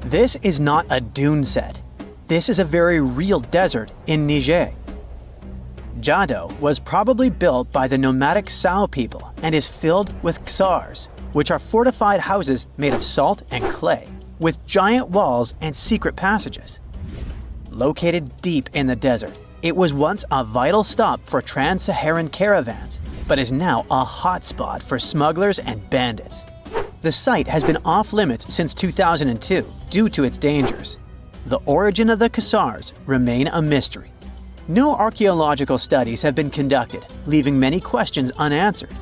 This is not a dune set. This is a very real desert in Niger. Jado was probably built by the nomadic Sao people and is filled with ksars, which are fortified houses made of salt and clay, with giant walls and secret passages. Located deep in the desert, it was once a vital stop for trans-Saharan caravans, but is now a hotspot for smugglers and bandits. The site has been off-limits since 2002 due to its dangers. The origin of the ksars remain a mystery. No archaeological studies have been conducted, leaving many questions unanswered.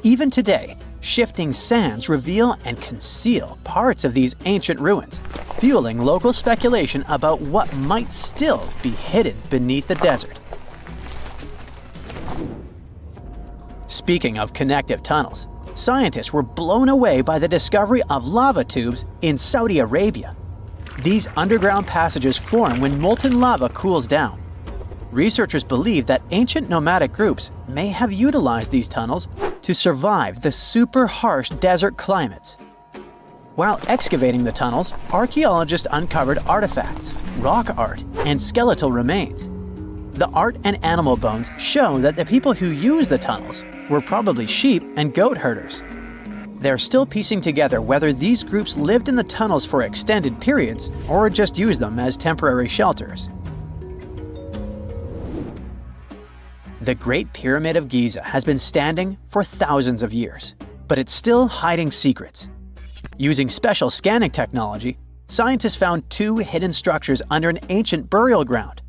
Even today, shifting sands reveal and conceal parts of these ancient ruins, fueling local speculation about what might still be hidden beneath the desert. Speaking of connective tunnels, scientists were blown away by the discovery of lava tubes in Saudi Arabia. These underground passages form when molten lava cools down. Researchers believe that ancient nomadic groups may have utilized these tunnels to survive the super harsh desert climates. While excavating the tunnels, archaeologists uncovered artifacts, rock art, and skeletal remains. The art and animal bones show that the people who used the tunnels were probably sheep and goat herders. They're still piecing together whether these groups lived in the tunnels for extended periods or just used them as temporary shelters. The Great Pyramid of Giza has been standing for thousands of years, but it's still hiding secrets. Using special scanning technology, scientists found two hidden structures under an ancient burial ground.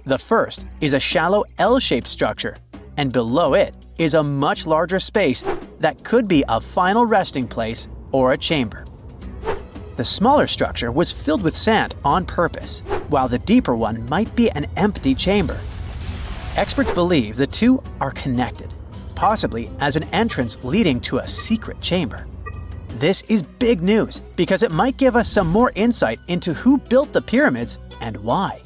The first is a shallow L-shaped structure, and below it is a much larger space that could be a final resting place or a chamber. The smaller structure was filled with sand on purpose, while the deeper one might be an empty chamber. Experts believe the two are connected, possibly as an entrance leading to a secret chamber. This is big news because it might give us some more insight into who built the pyramids and why.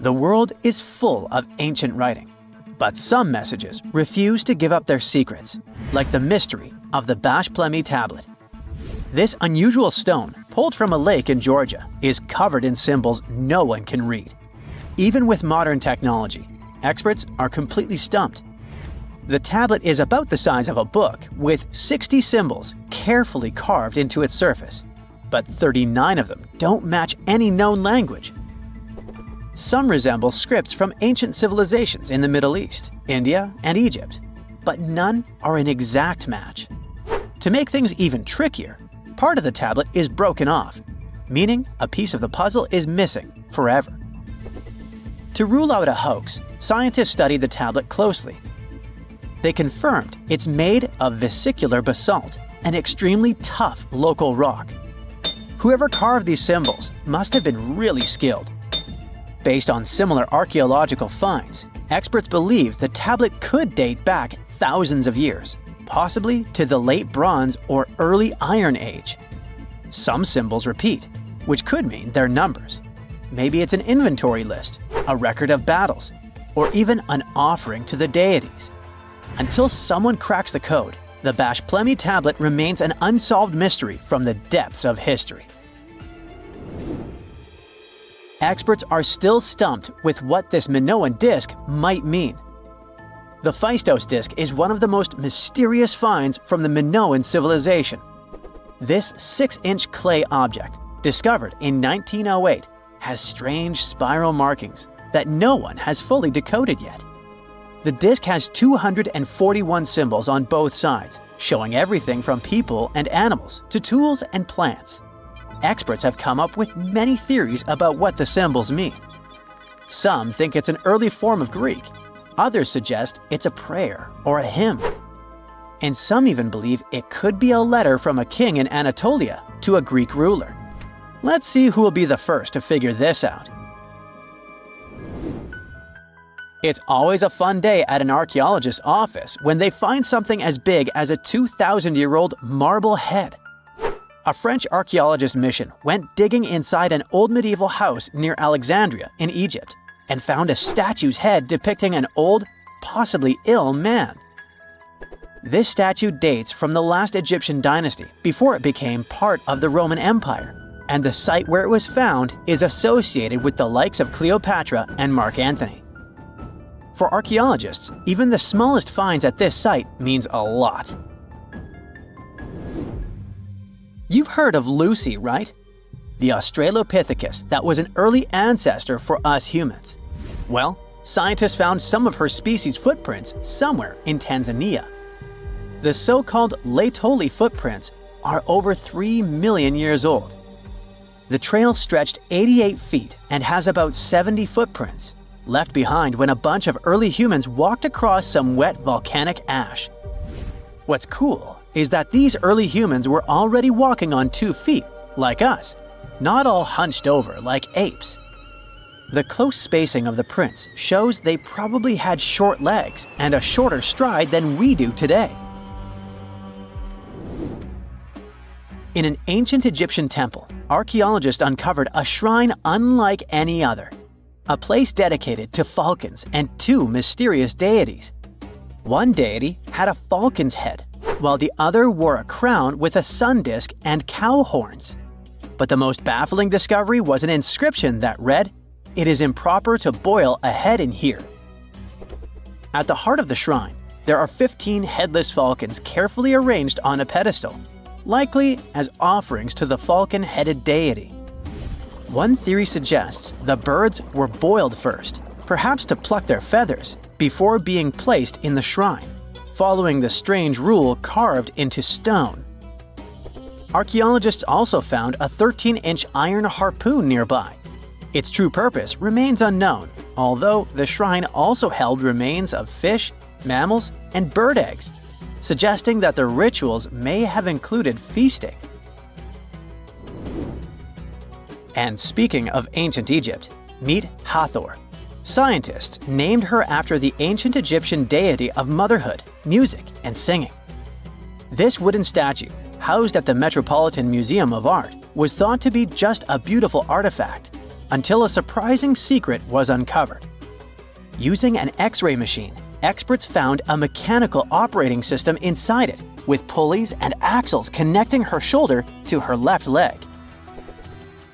The world is full of ancient writing, but some messages refuse to give up their secrets, like the mystery of the Bashplemi tablet. This unusual stone, pulled from a lake in Georgia, is covered in symbols no one can read. Even with modern technology, experts are completely stumped. The tablet is about the size of a book, with 60 symbols carefully carved into its surface, but 39 of them don't match any known language. Some resemble scripts from ancient civilizations in the Middle East, India, and Egypt, but none are an exact match. To make things even trickier, part of the tablet is broken off, meaning a piece of the puzzle is missing forever. To rule out a hoax, scientists studied the tablet closely. They confirmed it's made of vesicular basalt, an extremely tough local rock. Whoever carved these symbols must have been really skilled. Based on similar archaeological finds, experts believe the tablet could date back thousands of years, possibly to the late Bronze or early Iron Age. Some symbols repeat, which could mean they're numbers. Maybe it's an inventory list, a record of battles, or even an offering to the deities. Until someone cracks the code, the Bashplemi tablet remains an unsolved mystery from the depths of history. Experts are still stumped with what this Minoan disc might mean. The Phaistos disc is one of the most mysterious finds from the Minoan civilization. This 6-inch clay object, discovered in 1908, has strange spiral markings that no one has fully decoded yet. The disc has 241 symbols on both sides, showing everything from people and animals to tools and plants. Experts have come up with many theories about what the symbols mean. Some think it's an early form of Greek. Others suggest it's a prayer or a hymn. And some even believe it could be a letter from a king in Anatolia to a Greek ruler. Let's see who will be the first to figure this out. It's always a fun day at an archaeologist's office when they find something as big as a 2,000-year-old marble head. A French archaeologist mission went digging inside an old medieval house near Alexandria in Egypt and found a statue's head depicting an old, possibly ill man. This statue dates from the last Egyptian dynasty before it became part of the Roman Empire, and the site where it was found is associated with the likes of Cleopatra and Mark Antony. For archaeologists, even the smallest finds at this site means a lot. You've heard of Lucy, right? The Australopithecus that was an early ancestor for us humans. Well, scientists found some of her species' footprints somewhere in Tanzania. The so-called Laetoli footprints are over 3 million years old. The trail stretched 88 feet and has about 70 footprints, left behind when a bunch of early humans walked across some wet volcanic ash. What's cool is that these early humans were already walking on 2 feet, like us, not all hunched over like apes. The close spacing of the prints shows they probably had short legs and a shorter stride than we do today. In an ancient Egyptian temple, archaeologists uncovered a shrine unlike any other, a place dedicated to falcons and 2 mysterious deities. One deity had a falcon's head, while the other wore a crown with a sun disk and cow horns. But the most baffling discovery was an inscription that read, "It is improper to boil a head in here." At the heart of the shrine, there are 15 headless falcons carefully arranged on a pedestal, likely as offerings to the falcon-headed deity. One theory suggests the birds were boiled first, perhaps to pluck their feathers, before being placed in the shrine, following the strange rule carved into stone. Archaeologists also found a 13-inch iron harpoon nearby. Its true purpose remains unknown, although the shrine also held remains of fish, mammals, and bird eggs, suggesting that the rituals may have included feasting. And speaking of ancient Egypt, meet Hathor. Scientists named her after the ancient Egyptian deity of motherhood, music, and singing. This wooden statue, housed at the Metropolitan Museum of Art, was thought to be just a beautiful artifact, until a surprising secret was uncovered. Using an X-ray machine, experts found a mechanical operating system inside it, with pulleys and axles connecting her shoulder to her left leg.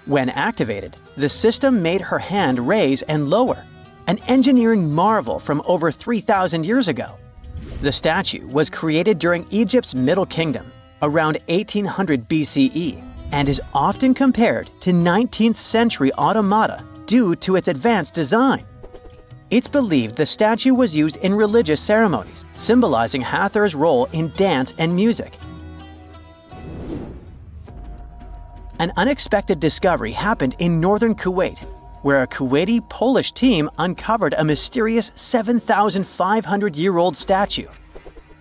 When activated, the system made her hand raise and lower, an engineering marvel from over 3,000 years ago. The statue was created during Egypt's Middle Kingdom, around 1800 BCE, and is often compared to 19th century automata due to its advanced design. It's believed the statue was used in religious ceremonies, symbolizing Hathor's role in dance and music. An unexpected discovery happened in northern Kuwait, where a Kuwaiti-Polish team uncovered a mysterious 7,500-year-old statue.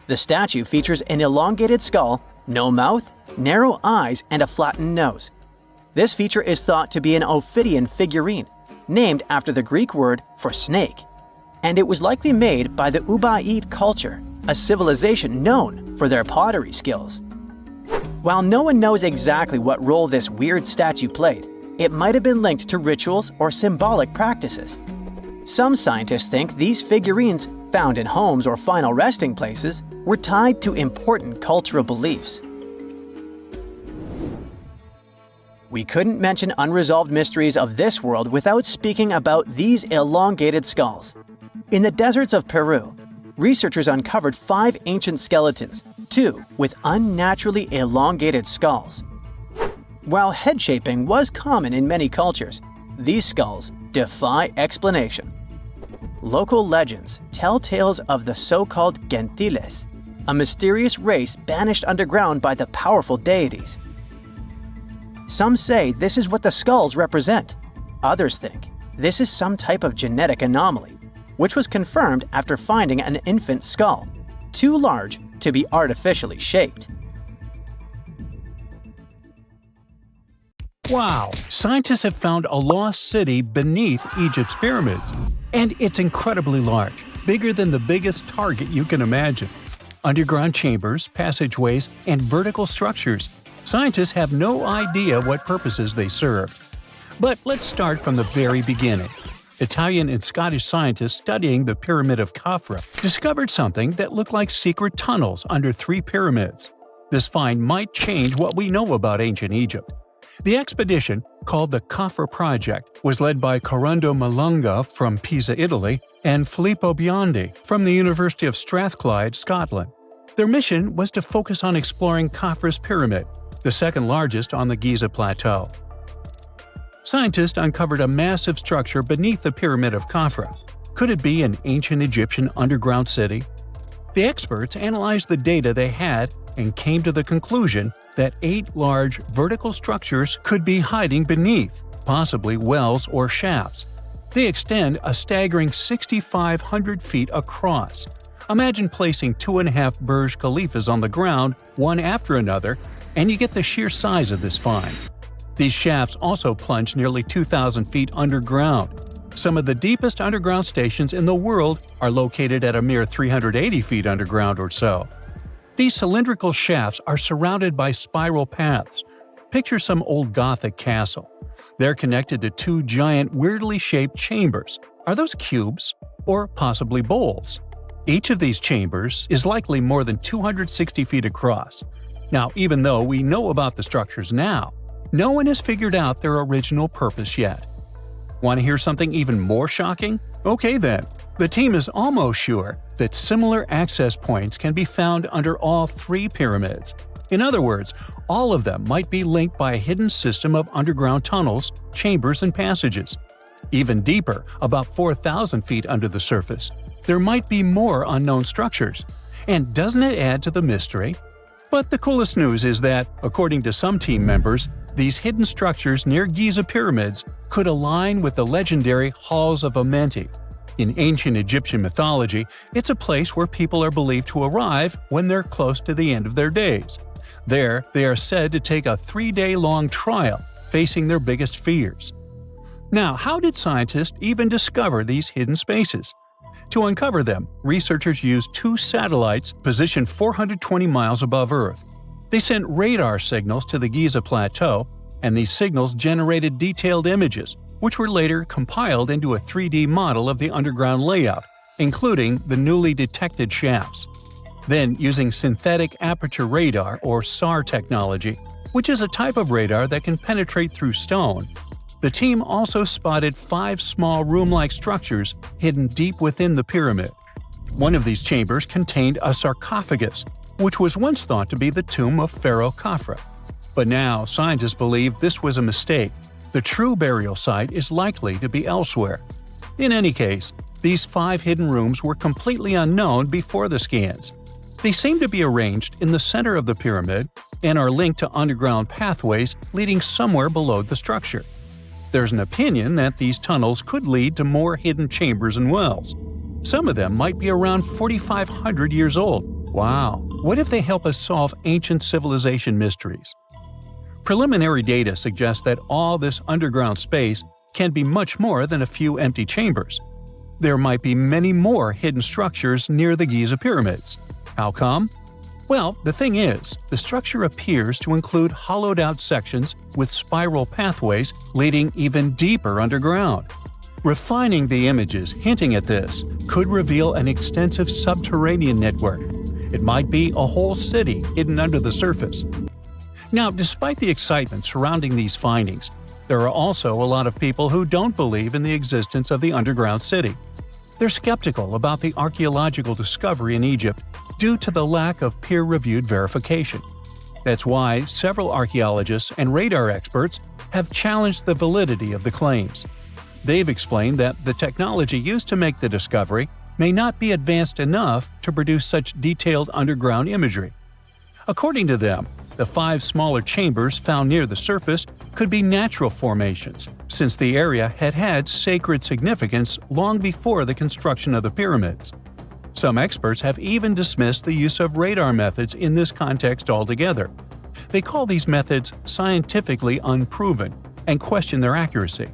The statue features an elongated skull, no mouth, narrow eyes, and a flattened nose. This feature is thought to be an Ophidian figurine, named after the Greek word for snake, and it was likely made by the Ubaid culture, a civilization known for their pottery skills. While no one knows exactly what role this weird statue played, it might have been linked to rituals or symbolic practices. Some scientists think these figurines, found in homes or final resting places, were tied to important cultural beliefs. We couldn't mention unresolved mysteries of this world without speaking about these elongated skulls. In the deserts of Peru, researchers uncovered 5 ancient skeletons, 2 with unnaturally elongated skulls. While head shaping was common in many cultures, these skulls defy explanation. Local legends tell tales of the so-called gentiles, a mysterious race banished underground by the powerful deities. Some say this is what the skulls represent. Others think this is some type of genetic anomaly, which was confirmed after finding an infant skull, too large to be artificially shaped. Wow! Scientists have found a lost city beneath Egypt's pyramids. And it's incredibly large, bigger than the biggest target you can imagine. Underground chambers, passageways, and vertical structures. Scientists have no idea what purposes they serve. But let's start from the very beginning. Italian and Scottish scientists studying the Pyramid of Khafra discovered something that looked like secret tunnels under 3 pyramids. This find might change what we know about ancient Egypt. The expedition, called the Khafra Project, was led by Corrado Malunga from Pisa, Italy, and Filippo Biondi from the University of Strathclyde, Scotland. Their mission was to focus on exploring Khafra's pyramid, the second largest on the Giza plateau. Scientists uncovered a massive structure beneath the Pyramid of Khafra. Could it be an ancient Egyptian underground city? The experts analyzed the data they had and came to the conclusion that 8 large vertical structures could be hiding beneath, possibly wells or shafts. They extend a staggering 6,500 feet across. Imagine placing 2.5 Burj Khalifas on the ground, one after another, and you get the sheer size of this find. These shafts also plunge nearly 2,000 feet underground. Some of the deepest underground stations in the world are located at a mere 380 feet underground or so. These cylindrical shafts are surrounded by spiral paths. Picture some old Gothic castle. They're connected to 2 giant, weirdly shaped chambers. Are those cubes? Or possibly bowls? Each of these chambers is likely more than 260 feet across. Now, even though we know about the structures now, no one has figured out their original purpose yet. Want to hear something even more shocking? Okay then. The team is almost sure that similar access points can be found under all 3 pyramids. In other words, all of them might be linked by a hidden system of underground tunnels, chambers, and passages. Even deeper, about 4,000 feet under the surface, there might be more unknown structures. And doesn't it add to the mystery? But the coolest news is that, according to some team members, these hidden structures near Giza pyramids could align with the legendary Halls of Amenti. In ancient Egyptian mythology, it's a place where people are believed to arrive when they're close to the end of their days. There, they are said to take a 3-day-long trial, facing their biggest fears. Now, how did scientists even discover these hidden spaces? To uncover them, researchers used 2 satellites positioned 420 miles above Earth. They sent radar signals to the Giza Plateau, and these signals generated detailed images, which were later compiled into a 3D model of the underground layout, including the newly detected shafts. Then, using synthetic aperture radar or SAR technology, which is a type of radar that can penetrate through stone, the team also spotted 5 small room-like structures hidden deep within the pyramid. One of these chambers contained a sarcophagus, which was once thought to be the tomb of Pharaoh Khafra. But now, scientists believe this was a mistake. The true burial site is likely to be elsewhere. In any case, these 5 hidden rooms were completely unknown before the scans. They seem to be arranged in the center of the pyramid and are linked to underground pathways leading somewhere below the structure. There's an opinion that these tunnels could lead to more hidden chambers and wells. Some of them might be around 4,500 years old. Wow! What if they help us solve ancient civilization mysteries? Preliminary data suggests that all this underground space can be much more than a few empty chambers. There might be many more hidden structures near the Giza pyramids. How come? Well, the thing is, the structure appears to include hollowed-out sections with spiral pathways leading even deeper underground. Refining the images hinting at this could reveal an extensive subterranean network. It might be a whole city hidden under the surface. Now, despite the excitement surrounding these findings, there are also a lot of people who don't believe in the existence of the underground city. They're skeptical about the archaeological discovery in Egypt due to the lack of peer-reviewed verification. That's why several archaeologists and radar experts have challenged the validity of the claims. They've explained that the technology used to make the discovery may not be advanced enough to produce such detailed underground imagery. According to them, the 5 smaller chambers found near the surface could be natural formations, since the area had had sacred significance long before the construction of the pyramids. Some experts have even dismissed the use of radar methods in this context altogether. They call these methods scientifically unproven and question their accuracy.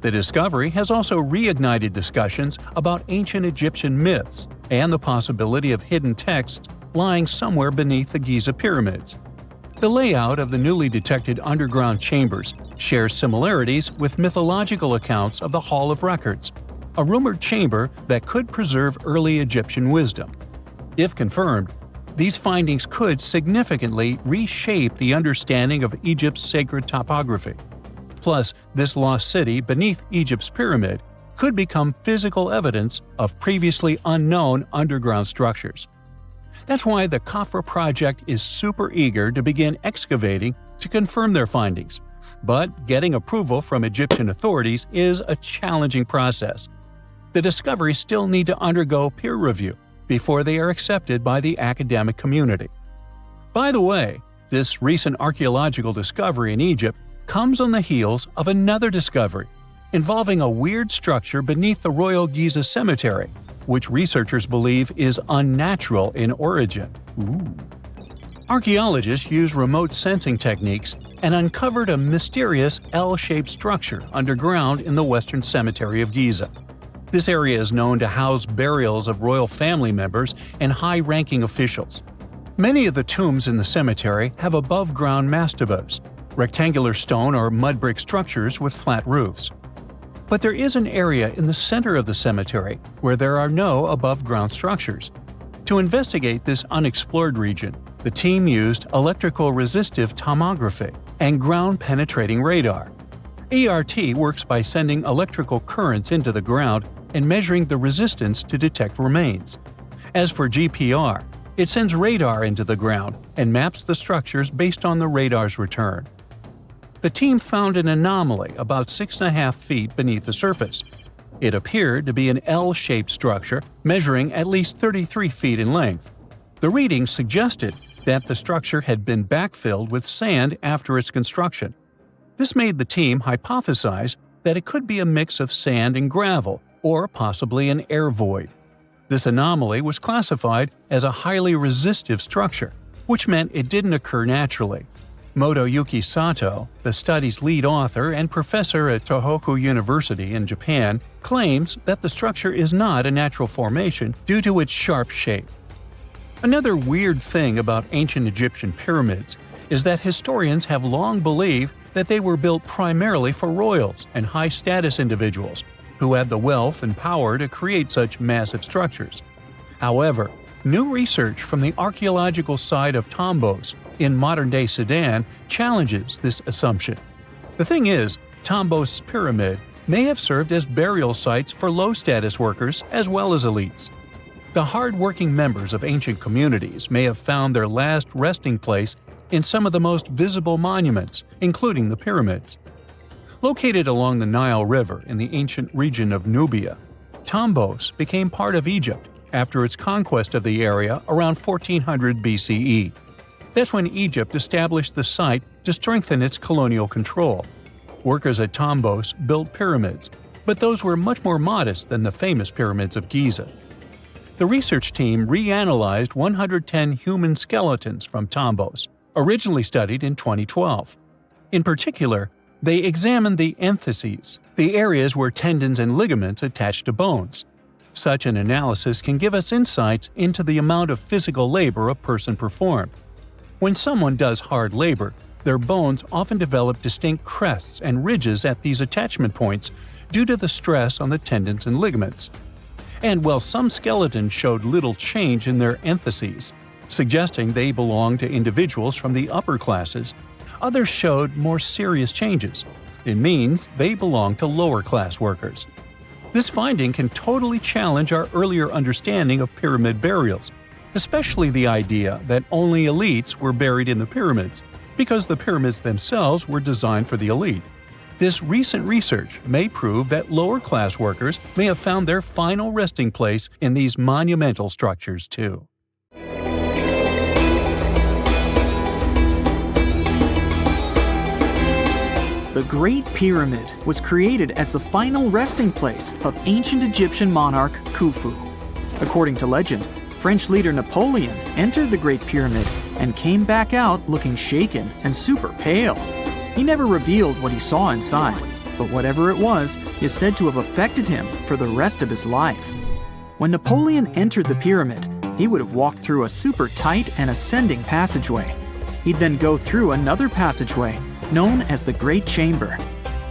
The discovery has also reignited discussions about ancient Egyptian myths and the possibility of hidden texts lying somewhere beneath the Giza pyramids. The layout of the newly detected underground chambers shares similarities with mythological accounts of the Hall of Records, a rumored chamber that could preserve early Egyptian wisdom. If confirmed, these findings could significantly reshape the understanding of Egypt's sacred topography. Plus, this lost city beneath Egypt's pyramid could become physical evidence of previously unknown underground structures. That's why the Khafra project is super eager to begin excavating to confirm their findings. But getting approval from Egyptian authorities is a challenging process. The discoveries still need to undergo peer review before they are accepted by the academic community. By the way, this recent archaeological discovery in Egypt comes on the heels of another discovery involving a weird structure beneath the Royal Giza cemetery, which researchers believe is unnatural in origin. Archaeologists use remote sensing techniques and uncovered a mysterious L-shaped structure underground in the Western Cemetery of Giza. This area is known to house burials of royal family members and high-ranking officials. Many of the tombs in the cemetery have above-ground mastabas, rectangular stone or mud brick structures with flat roofs. But there is an area in the center of the cemetery where there are no above-ground structures. To investigate this unexplored region, the team used electrical resistive tomography and ground-penetrating radar. ERT works by sending electrical currents into the ground and measuring the resistance to detect remains. As for GPR, it sends radar into the ground and maps the structures based on the radar's return. The team found an anomaly about 6.5 feet beneath the surface. It appeared to be an L-shaped structure measuring at least 33 feet in length. The readings suggested that the structure had been backfilled with sand after its construction. This made the team hypothesize that it could be a mix of sand and gravel, or possibly an air void. This anomaly was classified as a highly resistive structure, which meant it didn't occur naturally. Motoyuki Sato, the study's lead author and professor at Tohoku University in Japan, claims that the structure is not a natural formation due to its sharp shape. Another weird thing about ancient Egyptian pyramids is that historians have long believed that they were built primarily for royals and high-status individuals who had the wealth and power to create such massive structures. However, new research from the archaeological site of Tombos in modern-day Sudan challenges this assumption. The thing is, Tombos' pyramid may have served as burial sites for low-status workers as well as elites. The hard-working members of ancient communities may have found their last resting place in some of the most visible monuments, including the pyramids. Located along the Nile River in the ancient region of Nubia, Tombos became part of Egypt after its conquest of the area around 1400 BCE. That's when Egypt established the site to strengthen its colonial control. Workers at Tombos built pyramids, but those were much more modest than the famous pyramids of Giza. The research team reanalyzed 110 human skeletons from Tombos, originally studied in 2012. In particular, they examined the entheses, the areas where tendons and ligaments attach to bones. Such an analysis can give us insights into the amount of physical labor a person performed. When someone does hard labor, their bones often develop distinct crests and ridges at these attachment points due to the stress on the tendons and ligaments. And while some skeletons showed little change in their entheses, suggesting they belonged to individuals from the upper classes, others showed more serious changes. It means they belong to lower-class workers. This finding can totally challenge our earlier understanding of pyramid burials, especially the idea that only elites were buried in the pyramids, because the pyramids themselves were designed for the elite. This recent research may prove that lower-class workers may have found their final resting place in these monumental structures too. The Great Pyramid was created as the final resting place of ancient Egyptian monarch Khufu. According to legend, French leader Napoleon entered the Great Pyramid and came back out looking shaken and super pale. He never revealed what he saw inside, but whatever it was is said to have affected him for the rest of his life. When Napoleon entered the pyramid, he would have walked through a super tight and ascending passageway. He'd then go through another passageway, known as the Great Chamber.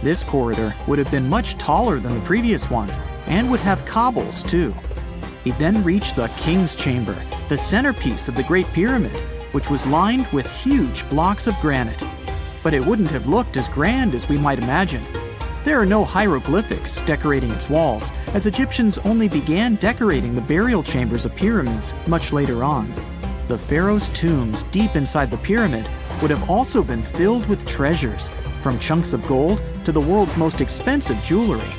This corridor would have been much taller than the previous one, and would have cobbles too. He'd then reach the King's Chamber, the centerpiece of the Great Pyramid, which was lined with huge blocks of granite. But it wouldn't have looked as grand as we might imagine. There are no hieroglyphics decorating its walls, as Egyptians only began decorating the burial chambers of pyramids much later on. The pharaohs' tombs deep inside the pyramid would have also been filled with treasures, from chunks of gold to the world's most expensive jewelry.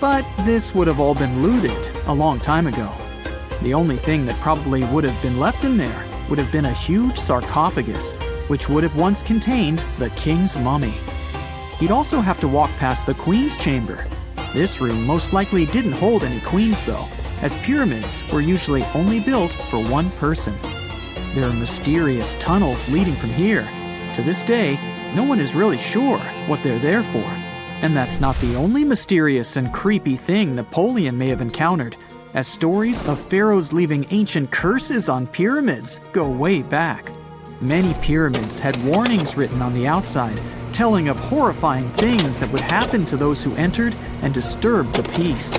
But this would have all been looted a long time ago. The only thing that probably would have been left in there would have been a huge sarcophagus, which would have once contained the king's mummy. He'd also have to walk past the queen's chamber. This room most likely didn't hold any queens though, as pyramids were usually only built for one person. There are mysterious tunnels leading from here. To this day, no one is really sure what they're there for. And that's not the only mysterious and creepy thing Napoleon may have encountered, as stories of pharaohs leaving ancient curses on pyramids go way back. Many pyramids had warnings written on the outside, telling of horrifying things that would happen to those who entered and disturbed the peace.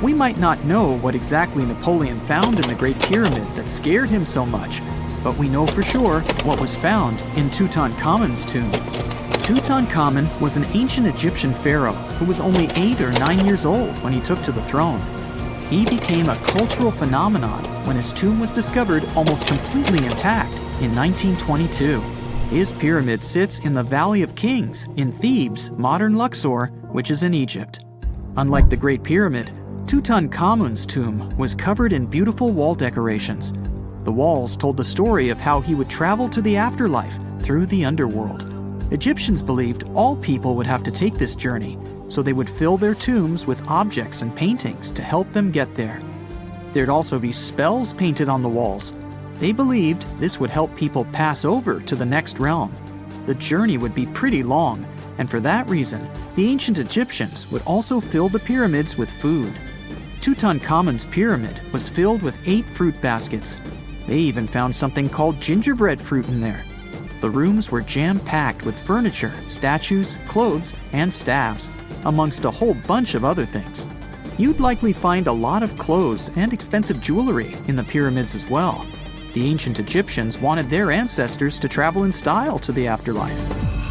We might not know what exactly Napoleon found in the Great Pyramid that scared him so much, but we know for sure what was found in Tutankhamun's tomb. Tutankhamun was an ancient Egyptian pharaoh who was only 8 or 9 years old when he took to the throne. He became a cultural phenomenon when his tomb was discovered almost completely intact in 1922. His pyramid sits in the Valley of Kings in Thebes, modern Luxor, which is in Egypt. Unlike the Great Pyramid, Tutankhamun's tomb was covered in beautiful wall decorations. The walls told the story of how he would travel to the afterlife through the underworld. Egyptians believed all people would have to take this journey, so they would fill their tombs with objects and paintings to help them get there. There'd also be spells painted on the walls. They believed this would help people pass over to the next realm. The journey would be pretty long, and for that reason, the ancient Egyptians would also fill the pyramids with food. Tutankhamun's pyramid was filled with 8 fruit baskets. They even found something called gingerbread fruit in there. The rooms were jam-packed with furniture, statues, clothes, and staffs, amongst a whole bunch of other things. You'd likely find a lot of clothes and expensive jewelry in the pyramids as well. The ancient Egyptians wanted their ancestors to travel in style to the afterlife.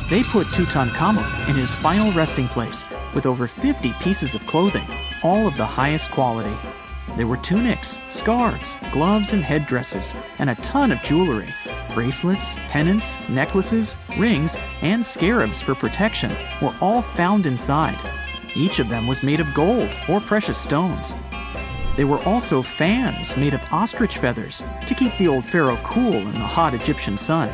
They put Tutankhamun in his final resting place with over 50 pieces of clothing, all of the highest quality. There were tunics, scarves, gloves, and headdresses, and a ton of jewelry. Bracelets, pendants, necklaces, rings, and scarabs for protection were all found inside. Each of them was made of gold or precious stones. There were also fans made of ostrich feathers to keep the old pharaoh cool in the hot Egyptian sun.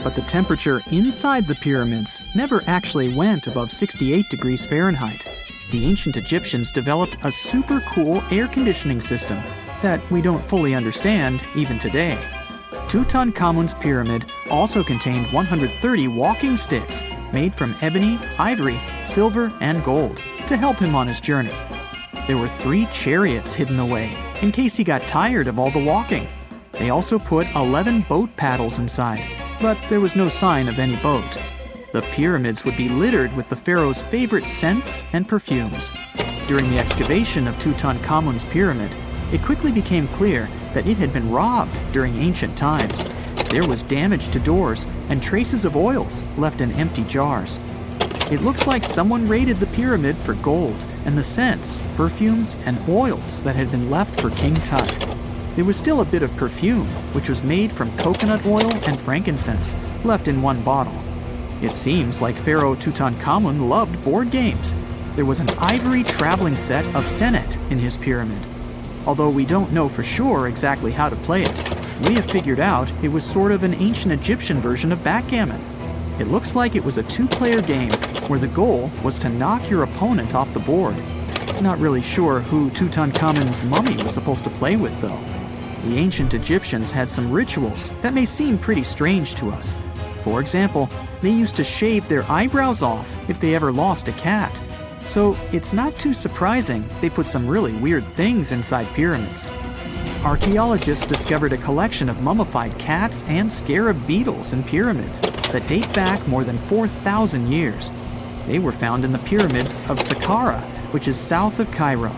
But the temperature inside the pyramids never actually went above 68 degrees Fahrenheit. The ancient Egyptians developed a super cool air conditioning system that we don't fully understand even today. Tutankhamun's pyramid also contained 130 walking sticks made from ebony, ivory, silver, and gold to help him on his journey. There were 3 chariots hidden away in case he got tired of all the walking. They also put 11 boat paddles inside, but there was no sign of any boat. The pyramids would be littered with the pharaoh's favorite scents and perfumes. During the excavation of Tutankhamun's pyramid, it quickly became clear that it had been robbed during ancient times. There was damage to doors and traces of oils left in empty jars. It looks like someone raided the pyramid for gold and the scents, perfumes, and oils that had been left for King Tut. There was still a bit of perfume, which was made from coconut oil and frankincense, left in one bottle. It seems like Pharaoh Tutankhamun loved board games. There was an ivory traveling set of senet in his pyramid. Although we don't know for sure exactly how to play it, we have figured out it was sort of an ancient Egyptian version of backgammon. It looks like it was a 2-player game where the goal was to knock your opponent off the board. Not really sure who Tutankhamun's mummy was supposed to play with though. The ancient Egyptians had some rituals that may seem pretty strange to us. For example, they used to shave their eyebrows off if they ever lost a cat. So it's not too surprising they put some really weird things inside pyramids. Archaeologists discovered a collection of mummified cats and scarab beetles in pyramids that date back more than 4,000 years. They were found in the pyramids of Saqqara, which is south of Cairo.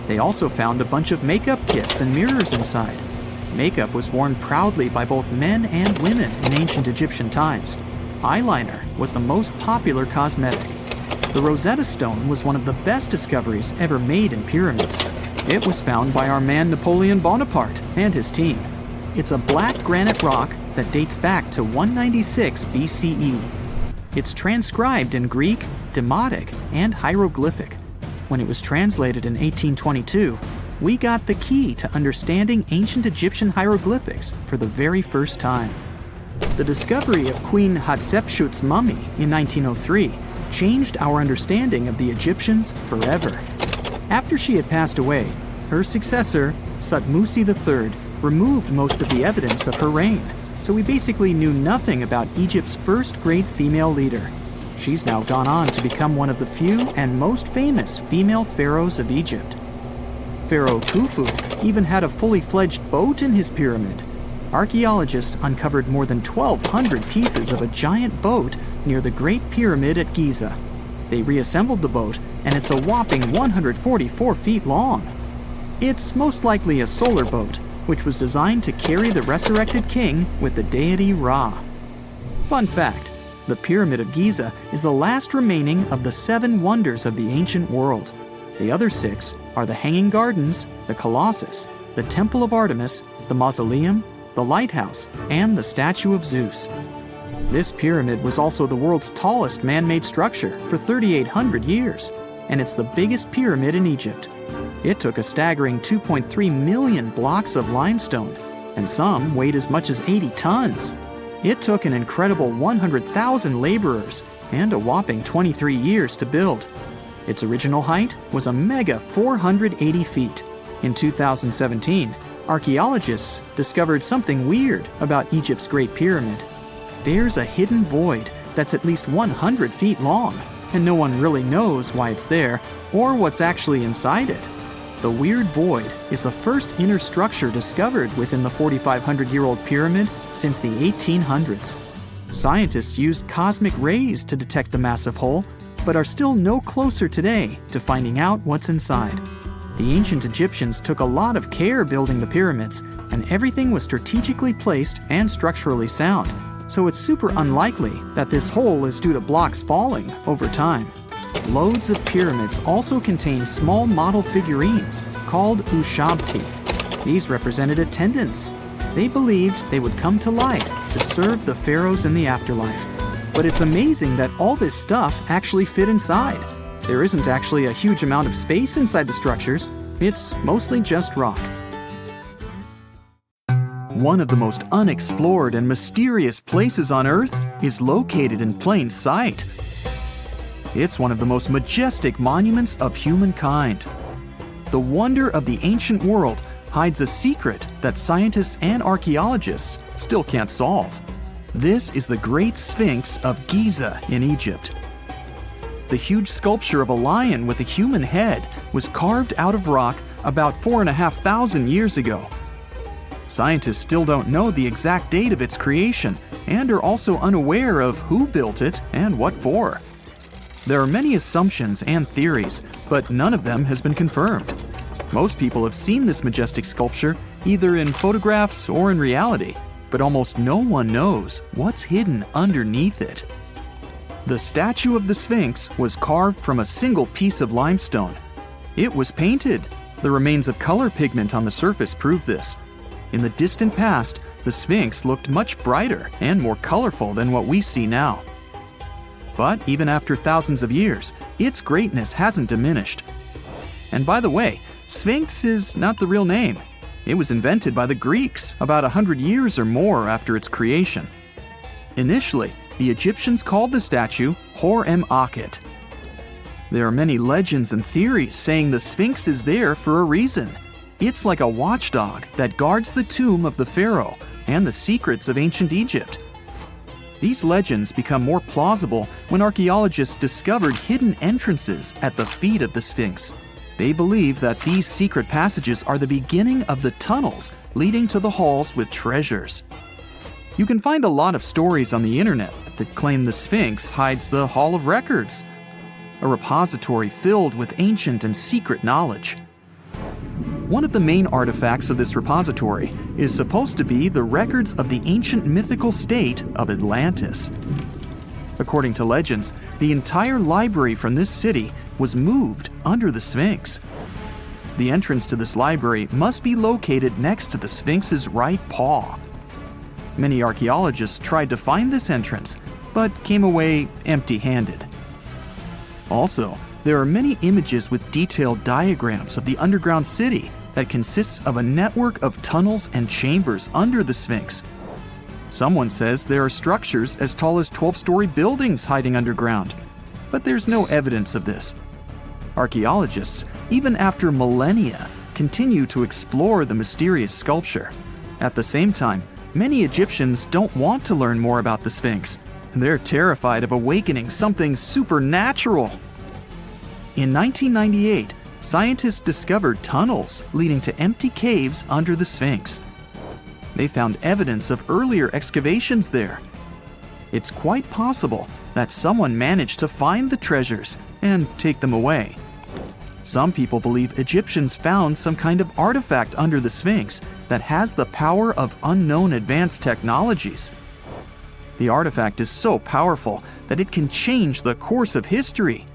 They also found a bunch of makeup kits and mirrors inside. Makeup was worn proudly by both men and women in ancient Egyptian times. Eyeliner was the most popular cosmetic. The Rosetta Stone was one of the best discoveries ever made in pyramids. It was found by our man Napoleon Bonaparte and his team. It's a black granite rock that dates back to 196 BCE. It's transcribed in Greek, Demotic, and hieroglyphic. When it was translated in 1822, we got the key to understanding ancient Egyptian hieroglyphics for the very first time. The discovery of Queen Hatshepsut's mummy in 1903 changed our understanding of the Egyptians forever. After she had passed away, her successor, Thutmose III, removed most of the evidence of her reign, so we basically knew nothing about Egypt's first great female leader. She's now gone on to become one of the few and most famous female pharaohs of Egypt. Pharaoh Khufu even had a fully fledged boat in his pyramid. Archaeologists uncovered more than 1,200 pieces of a giant boat near the Great Pyramid at Giza. They reassembled the boat, and it's a whopping 144 feet long. It's most likely a solar boat, which was designed to carry the resurrected king with the deity Ra. Fun fact, the Pyramid of Giza is the last remaining of the 7 wonders of the ancient world. The other 6 are the Hanging Gardens, the Colossus, the Temple of Artemis, the Mausoleum, the Lighthouse, and the Statue of Zeus. This pyramid was also the world's tallest man-made structure for 3,800 years, and it's the biggest pyramid in Egypt. It took a staggering 2.3 million blocks of limestone, and some weighed as much as 80 tons. It took an incredible 100,000 laborers and a whopping 23 years to build. Its original height was a mega 480 feet. In 2017, archaeologists discovered something weird about Egypt's Great Pyramid. There's a hidden void that's at least 100 feet long, and no one really knows why it's there or what's actually inside it. The weird void is the first inner structure discovered within the 4,500-year-old pyramid since the 1800s. Scientists used cosmic rays to detect the massive hole, but are still no closer today to finding out what's inside. The ancient Egyptians took a lot of care building the pyramids, and everything was strategically placed and structurally sound, so it's super unlikely that this hole is due to blocks falling over time. Loads of pyramids also contain small model figurines called ushabti. These represented attendants. They believed they would come to life to serve the pharaohs in the afterlife. But it's amazing that all this stuff actually fit inside. There isn't actually a huge amount of space inside the structures. It's mostly just rock. One of the most unexplored and mysterious places on Earth is located in plain sight. It's one of the most majestic monuments of humankind. The wonder of the ancient world hides a secret that scientists and archaeologists still can't solve. This is the Great Sphinx of Giza in Egypt. The huge sculpture of a lion with a human head was carved out of rock about 4,500 years ago. Scientists still don't know the exact date of its creation and are also unaware of who built it and what for. There are many assumptions and theories, but none of them has been confirmed. Most people have seen this majestic sculpture either in photographs or in reality, but almost no one knows what's hidden underneath it. The statue of the Sphinx was carved from a single piece of limestone. It was painted. The remains of color pigment on the surface prove this. In the distant past, the Sphinx looked much brighter and more colorful than what we see now. But even after thousands of years, its greatness hasn't diminished. And by the way, Sphinx is not the real name. It was invented by the Greeks about 100 years or more after its creation. Initially, the Egyptians called the statue Hor-em-Akhet. There are many legends and theories saying the Sphinx is there for a reason. It's like a watchdog that guards the tomb of the pharaoh and the secrets of ancient Egypt. These legends become more plausible when archaeologists discovered hidden entrances at the feet of the Sphinx. They believe that these secret passages are the beginning of the tunnels leading to the halls with treasures. You can find a lot of stories on the internet that claim the Sphinx hides the Hall of Records, a repository filled with ancient and secret knowledge. One of the main artifacts of this repository is supposed to be the records of the ancient mythical state of Atlantis. According to legends, the entire library from this city was moved under the Sphinx. The entrance to this library must be located next to the Sphinx's right paw. Many archaeologists tried to find this entrance, but came away empty-handed. Also, there are many images with detailed diagrams of the underground city that consists of a network of tunnels and chambers under the Sphinx. Someone says there are structures as tall as 12-story buildings hiding underground, but there's no evidence of this. Archaeologists, even after millennia, continue to explore the mysterious sculpture. At the same time, many Egyptians don't want to learn more about the Sphinx. They're terrified of awakening something supernatural. In 1998, scientists discovered tunnels leading to empty caves under the Sphinx. They found evidence of earlier excavations there. It's quite possible that someone managed to find the treasures and take them away. Some people believe Egyptians found some kind of artifact under the Sphinx that has the power of unknown advanced technologies. The artifact is so powerful that it can change the course of history.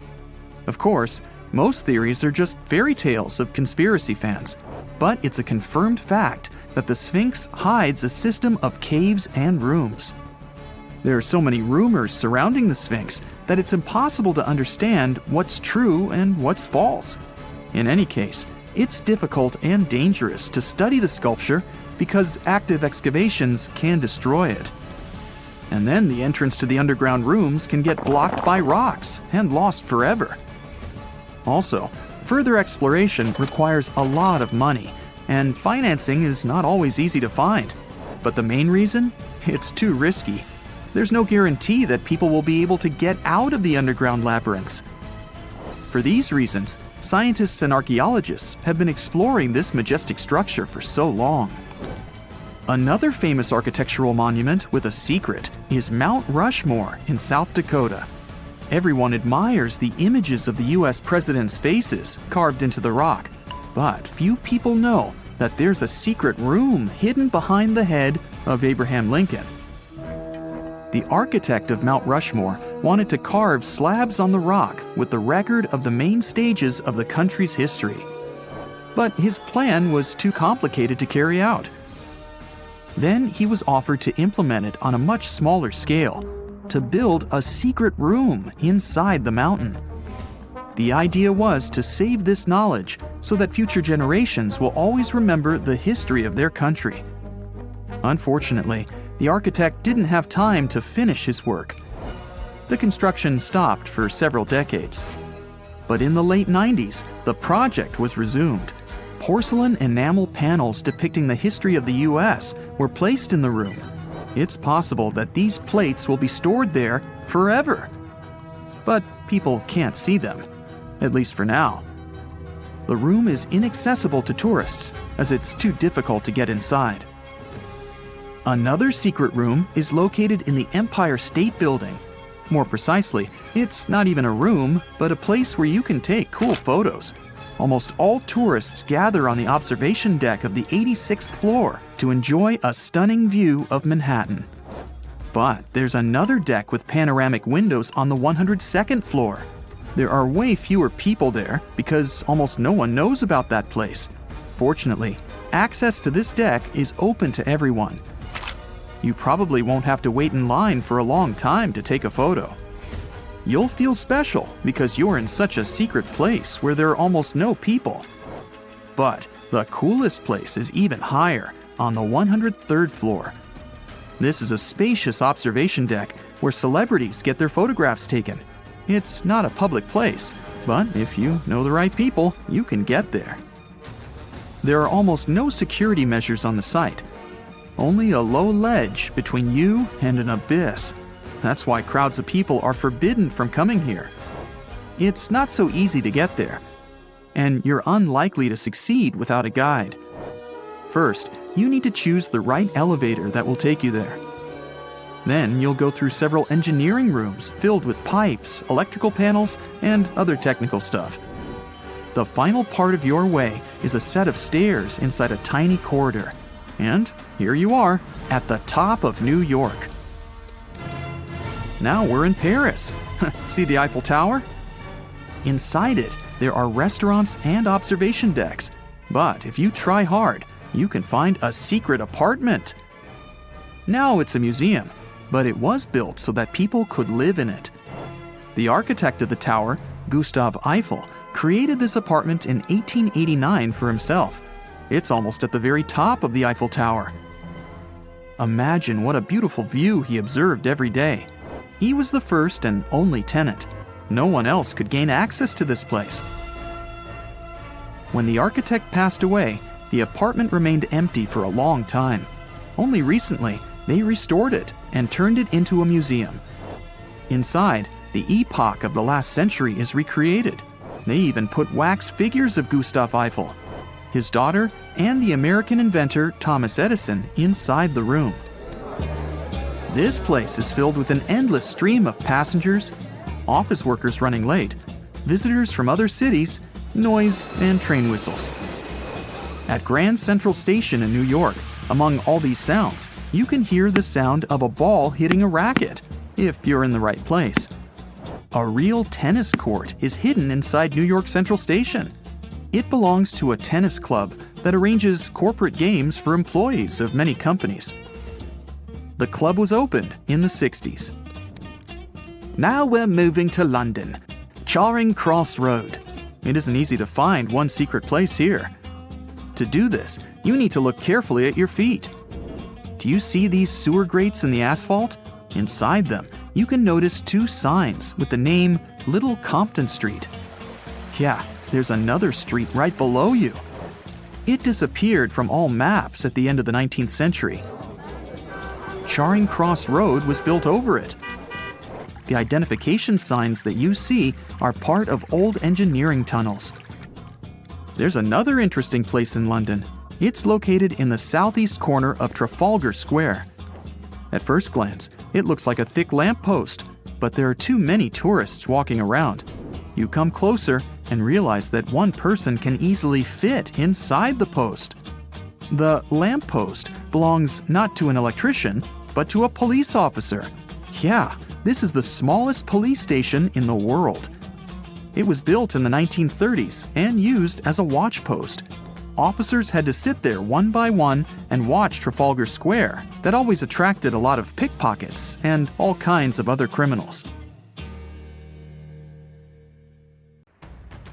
Of course, most theories are just fairy tales of conspiracy fans, but it's a confirmed fact that the Sphinx hides a system of caves and rooms. There are so many rumors surrounding the Sphinx that it's impossible to understand what's true and what's false. In any case, it's difficult and dangerous to study the sculpture because active excavations can destroy it. And then the entrance to the underground rooms can get blocked by rocks and lost forever. Also, further exploration requires a lot of money, and financing is not always easy to find. But the main reason? It's too risky. There's no guarantee that people will be able to get out of the underground labyrinths. For these reasons, scientists and archaeologists have been exploring this majestic structure for so long. Another famous architectural monument with a secret is Mount Rushmore in South Dakota. Everyone admires the images of the US presidents' faces carved into the rock, but few people know that there's a secret room hidden behind the head of Abraham Lincoln. The architect of Mount Rushmore wanted to carve slabs on the rock with the record of the main stages of the country's history. But his plan was too complicated to carry out. Then he was offered to implement it on a much smaller scale, to build a secret room inside the mountain. The idea was to save this knowledge so that future generations will always remember the history of their country. Unfortunately, the architect didn't have time to finish his work. The construction stopped for several decades. But in the late 90s, the project was resumed. Porcelain enamel panels depicting the history of the US were placed in the room. It's possible that these plates will be stored there forever. But people can't see them, at least for now. The room is inaccessible to tourists as it's too difficult to get inside. Another secret room is located in the Empire State Building. More precisely, it's not even a room, but a place where you can take cool photos. Almost all tourists gather on the observation deck of the 86th floor to enjoy a stunning view of Manhattan. But there's another deck with panoramic windows on the 102nd floor. There are way fewer people there because almost no one knows about that place. Fortunately, access to this deck is open to everyone. You probably won't have to wait in line for a long time to take a photo. You'll feel special because you're in such a secret place where there are almost no people. But the coolest place is even higher, on the 103rd floor. This is a spacious observation deck where celebrities get their photographs taken. It's not a public place, but if you know the right people, you can get there. There are almost no security measures on the site. Only a low ledge between you and an abyss. That's why crowds of people are forbidden from coming here. It's not so easy to get there. and you're unlikely to succeed without a guide. First, you need to choose the right elevator that will take you there. Then you'll go through several engineering rooms filled with pipes, electrical panels, and other technical stuff. The final part of your way is a set of stairs inside a tiny corridor. And here you are, at the top of New York. Now we're in Paris. See the Eiffel Tower? Inside it, there are restaurants and observation decks. But if you try hard, you can find a secret apartment. Now it's a museum, but it was built so that people could live in it. The architect of the tower, Gustav Eiffel, created this apartment in 1889 for himself. It's almost at the very top of the Eiffel Tower. Imagine what a beautiful view he observed every day. He was the first and only tenant. No one else could gain access to this place. When the architect passed away, the apartment remained empty for a long time. Only recently, they restored it and turned it into a museum. Inside, the epoch of the last century is recreated. They even put wax figures of Gustav Eiffel, his daughter, and the American inventor Thomas Edison inside the room. This place is filled with an endless stream of passengers, office workers running late, visitors from other cities, noise, and train whistles. At Grand Central Station in New York, among all these sounds, you can hear the sound of a ball hitting a racket, if you're in the right place. A real tennis court is hidden inside New York Central Station. It belongs to a tennis club that arranges corporate games for employees of many companies. The club was opened in the 60s. Now we're moving to London, Charing Cross Road. It isn't easy to find one secret place here. To do this, you need to look carefully at your feet. Do you see these sewer grates in the asphalt? Inside them, you can notice two signs with the name Little Compton Street. Yeah, there's another street right below you. It disappeared from all maps at the end of the 19th century. Charing Cross Road was built over it. The identification signs that you see are part of old engineering tunnels. There's another interesting place in London. It's located in the southeast corner of Trafalgar Square. At first glance, it looks like a thick lamppost, but there are too many tourists walking around. You come closer and realize that one person can easily fit inside the post. The lamppost belongs not to an electrician, but to a police officer. Yeah, this is the smallest police station in the world. It was built in the 1930s and used as a watch post. Officers had to sit there one by one and watch Trafalgar Square. That always attracted a lot of pickpockets and all kinds of other criminals.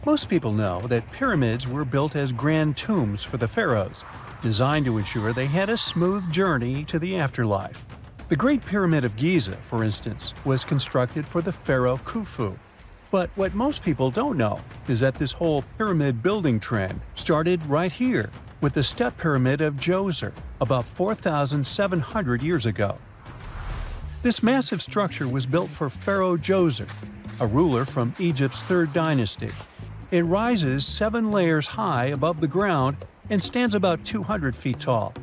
Most people know that pyramids were built as grand tombs for the pharaohs, designed to ensure they had a smooth journey to the afterlife. The Great Pyramid of Giza, for instance, was constructed for the pharaoh Khufu. But what most people don't know is that this whole pyramid building trend started right here with the step pyramid of Djoser about 4,700 years ago. This massive structure was built for Pharaoh Djoser, a ruler from Egypt's 3rd dynasty. It rises 7 layers high above the ground and stands about 200 feet tall.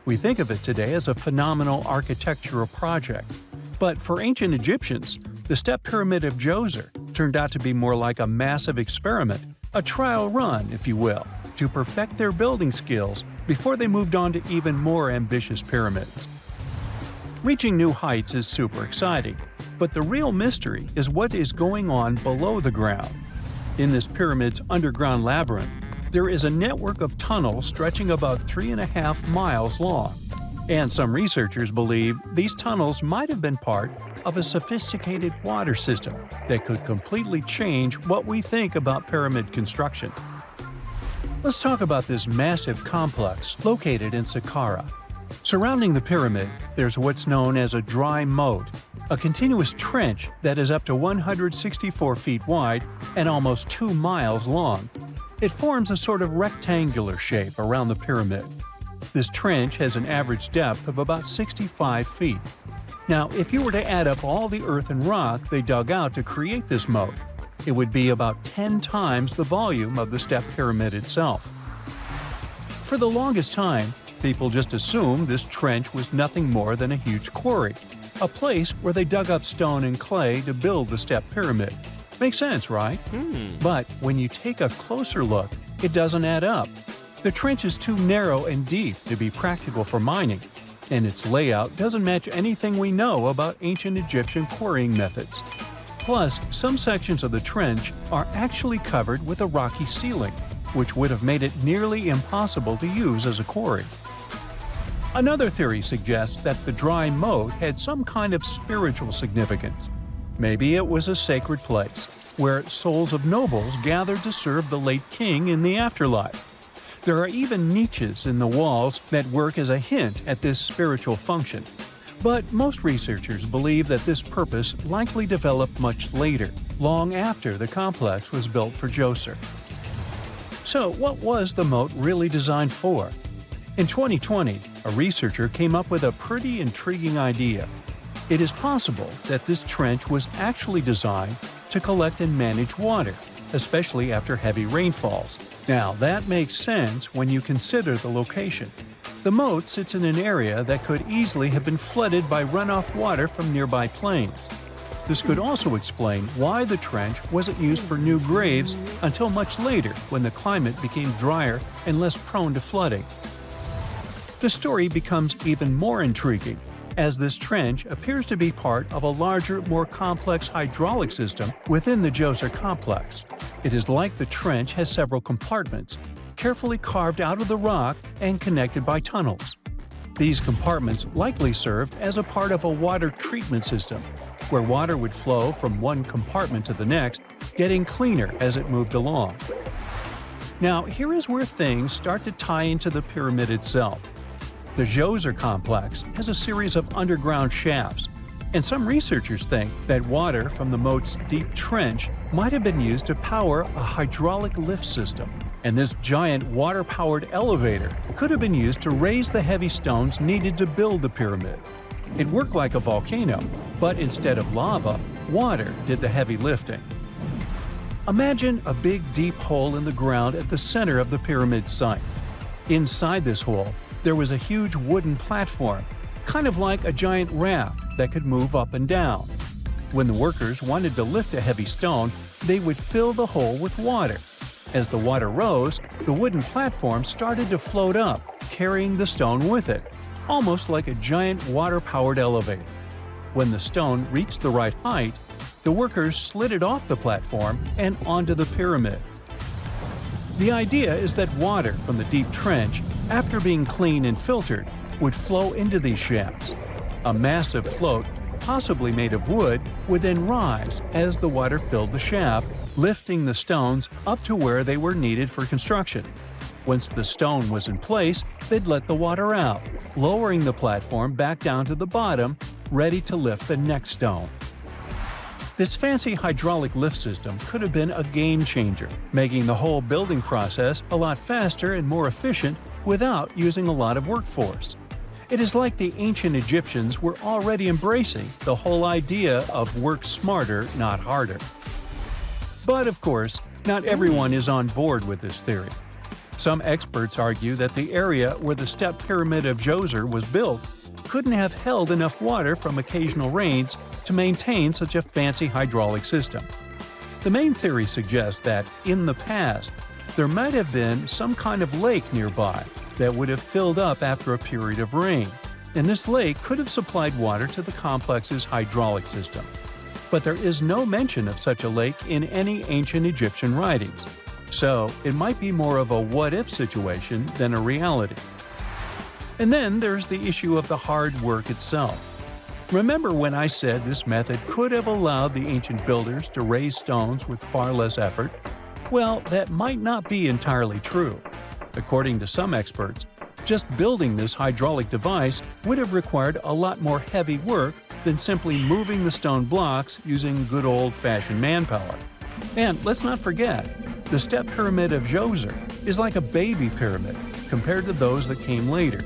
We think of it today as a phenomenal architectural project. But for ancient Egyptians, the step pyramid of Djoser turned out to be more like a massive experiment, a trial run, if you will, to perfect their building skills before they moved on to even more ambitious pyramids. Reaching new heights is super exciting, but the real mystery is what is going on below the ground. In this pyramid's underground labyrinth, there is a network of tunnels stretching about 3.5 miles long. And some researchers believe these tunnels might have been part of a sophisticated water system that could completely change what we think about pyramid construction. Let's talk about this massive complex located in Saqqara. Surrounding the pyramid, there's what's known as a dry moat, a continuous trench that is up to 164 feet wide and almost 2 miles long. It forms a sort of rectangular shape around the pyramid. This trench has an average depth of about 65 feet. Now, if you were to add up all the earth and rock they dug out to create this moat, It would be about 10 times the volume of the step pyramid itself. For the longest time, people just assumed this trench was nothing more than a huge quarry, a place where they dug up stone and clay to build the step pyramid. Makes sense, right? But when you take a closer look, it doesn't add up. The trench is too narrow and deep to be practical for mining, and its layout doesn't match anything we know about ancient Egyptian quarrying methods. Plus, some sections of the trench are actually covered with a rocky ceiling, which would have made it nearly impossible to use as a quarry. Another theory suggests that the dry moat had some kind of spiritual significance. Maybe it was a sacred place, where souls of nobles gathered to serve the late king in the afterlife. There are even niches in the walls that work as a hint at this spiritual function. But most researchers believe that this purpose likely developed much later, long after the complex was built for Djoser. So what was the moat really designed for? In 2020, a researcher came up with a pretty intriguing idea. It is possible that this trench was actually designed to collect and manage water, especially after heavy rainfalls. Now, that makes sense when you consider the location. The moat sits in an area that could easily have been flooded by runoff water from nearby plains. This could also explain why the trench wasn't used for new graves until much later when the climate became drier and less prone to flooding. The story becomes even more intriguing, as this trench appears to be part of a larger, more complex hydraulic system within the Djoser complex. It is like the trench has several compartments, carefully carved out of the rock and connected by tunnels. These compartments likely served as a part of a water treatment system, where water would flow from one compartment to the next, getting cleaner as it moved along. Now, here is where things start to tie into the pyramid itself. The Djoser complex has a series of underground shafts, and some researchers think that water from the moat's deep trench might have been used to power a hydraulic lift system, and this giant water-powered elevator could have been used to raise the heavy stones needed to build the pyramid. It worked like a volcano, but instead of lava, water did the heavy lifting. Imagine a big deep hole in the ground at the center of the pyramid site. Inside this hole, there was a huge wooden platform, kind of like a giant raft that could move up and down. When the workers wanted to lift a heavy stone, they would fill the hole with water. As the water rose, the wooden platform started to float up, carrying the stone with it, almost like a giant water-powered elevator. When the stone reached the right height, the workers slid it off the platform and onto the pyramid. The idea is that water from the deep trench, after being cleaned and filtered, would flow into these shafts. A massive float, possibly made of wood, would then rise as the water filled the shaft, lifting the stones up to where they were needed for construction. Once the stone was in place, they'd let the water out, lowering the platform back down to the bottom, ready to lift the next stone. This fancy hydraulic lift system could have been a game changer, making the whole building process a lot faster and more efficient without using a lot of workforce. It is like the ancient Egyptians were already embracing the whole idea of work smarter, not harder. But of course, not everyone is on board with this theory. Some experts argue that the area where the step pyramid of Djoser was built couldn't have held enough water from occasional rains to maintain such a fancy hydraulic system. The main theory suggests that, in the past, there might have been some kind of lake nearby that would have filled up after a period of rain, and this lake could have supplied water to the complex's hydraulic system. But there is no mention of such a lake in any ancient Egyptian writings, so it might be more of a what-if situation than a reality. And then there's the issue of the hard work itself. Remember when I said this method could have allowed the ancient builders to raise stones with far less effort? Well, that might not be entirely true. According to some experts, just building this hydraulic device would have required a lot more heavy work than simply moving the stone blocks using good old-fashioned manpower. And let's not forget, the step pyramid of Djoser is like a baby pyramid compared to those that came later.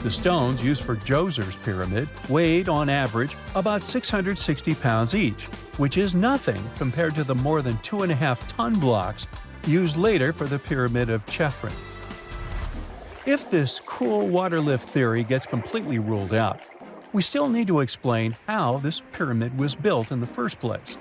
The stones used for Djoser's pyramid weighed, on average, about 660 pounds each, which is nothing compared to the more than 2.5-ton blocks used later for the Pyramid of Chephren. If this cool water lift theory gets completely ruled out, we still need to explain how this pyramid was built in the first place.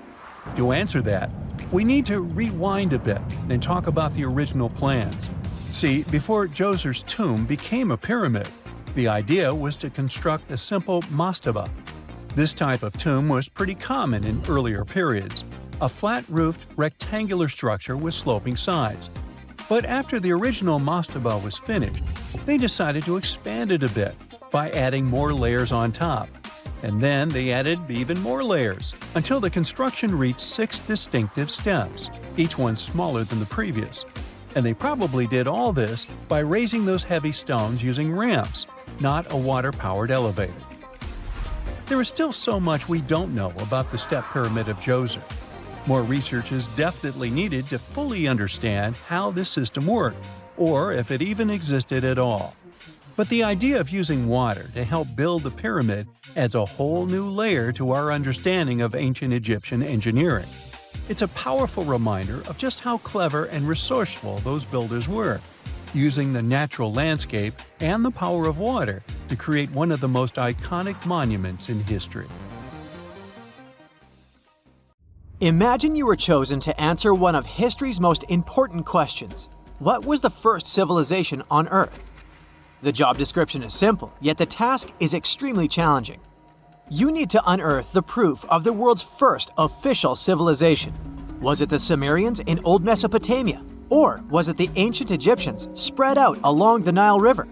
To answer that, we need to rewind a bit and talk about the original plans. See, before Djoser's tomb became a pyramid, the idea was to construct a simple mastaba. This type of tomb was pretty common in earlier periods, a flat-roofed, rectangular structure with sloping sides. But after the original mastaba was finished, they decided to expand it a bit by adding more layers on top. And then they added even more layers, until the construction reached 6 distinctive steps, each one smaller than the previous. And they probably did all this by raising those heavy stones using ramps, not a water-powered elevator. There is still so much we don't know about the step pyramid of Djoser. More research is definitely needed to fully understand how this system worked, or if it even existed at all. But the idea of using water to help build the pyramid adds a whole new layer to our understanding of ancient Egyptian engineering. It's a powerful reminder of just how clever and resourceful those builders were, using the natural landscape and the power of water to create one of the most iconic monuments in history. Imagine you were chosen to answer one of history's most important questions. What was the first civilization on Earth? The job description is simple, yet the task is extremely challenging. You need to unearth the proof of the world's first official civilization. Was it the Sumerians in Old Mesopotamia? Or was it the ancient Egyptians spread out along the Nile River?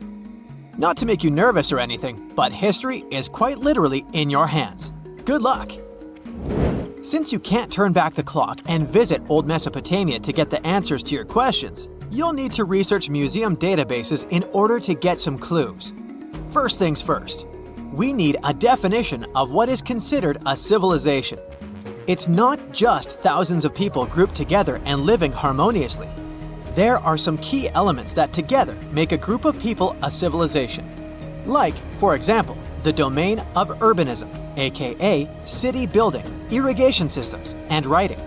Not to make you nervous or anything, but history is quite literally in your hands. Good luck! Since you can't turn back the clock and visit Old Mesopotamia to get the answers to your questions, you'll need to research museum databases in order to get some clues. First things first, we need a definition of what is considered a civilization. It's not just thousands of people grouped together and living harmoniously. There are some key elements that together make a group of people a civilization. Like, for example, the domain of urbanism, aka city building, irrigation systems, and writing.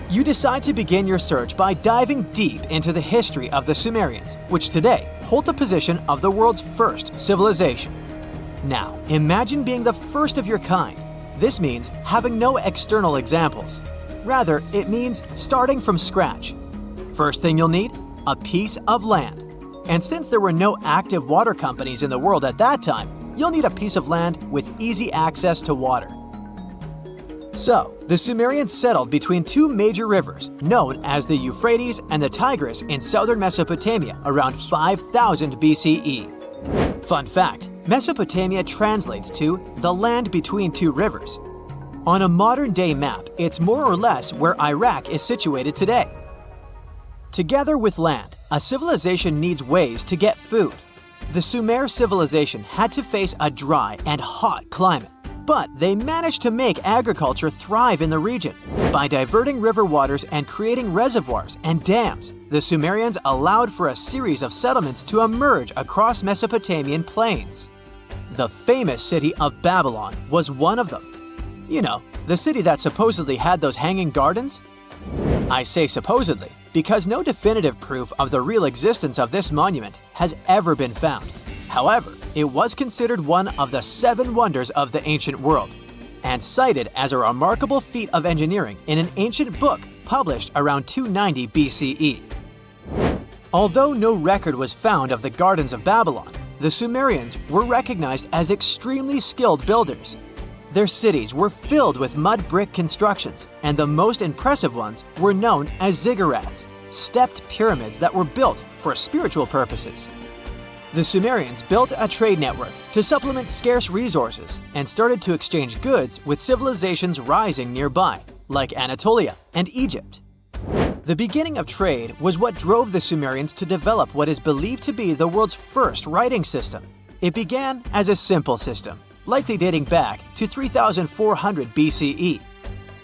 You decide to begin your search by diving deep into the history of the Sumerians, which today hold the position of the world's first civilization. Now, imagine being the first of your kind. This means having no external examples. Rather, it means starting from scratch. First thing you'll need? A piece of land. And since there were no active water companies in the world at that time, you'll need a piece of land with easy access to water. So, the Sumerians settled between 2 major rivers, known as the Euphrates and the Tigris in southern Mesopotamia around 5000 BCE. Fun fact, Mesopotamia translates to the land between 2 rivers. On a modern-day map, it's more or less where Iraq is situated today. Together with land, a civilization needs ways to get food. The Sumer civilization had to face a dry and hot climate, but they managed to make agriculture thrive in the region. By diverting river waters and creating reservoirs and dams, the Sumerians allowed for a series of settlements to emerge across Mesopotamian plains. The famous city of Babylon was one of them. You know, the city that supposedly had those hanging gardens? I say supposedly because no definitive proof of the real existence of this monument has ever been found. However, it was considered one of the 7 wonders of the ancient world, and cited as a remarkable feat of engineering in an ancient book published around 290 BCE. Although no record was found of the Gardens of Babylon, the Sumerians were recognized as extremely skilled builders. Their cities were filled with mud brick constructions, and the most impressive ones were known as ziggurats, stepped pyramids that were built for spiritual purposes. The Sumerians built a trade network to supplement scarce resources and started to exchange goods with civilizations rising nearby, like Anatolia and Egypt. The beginning of trade was what drove the Sumerians to develop what is believed to be the world's first writing system. It began as a simple system, likely dating back to 3400 BCE.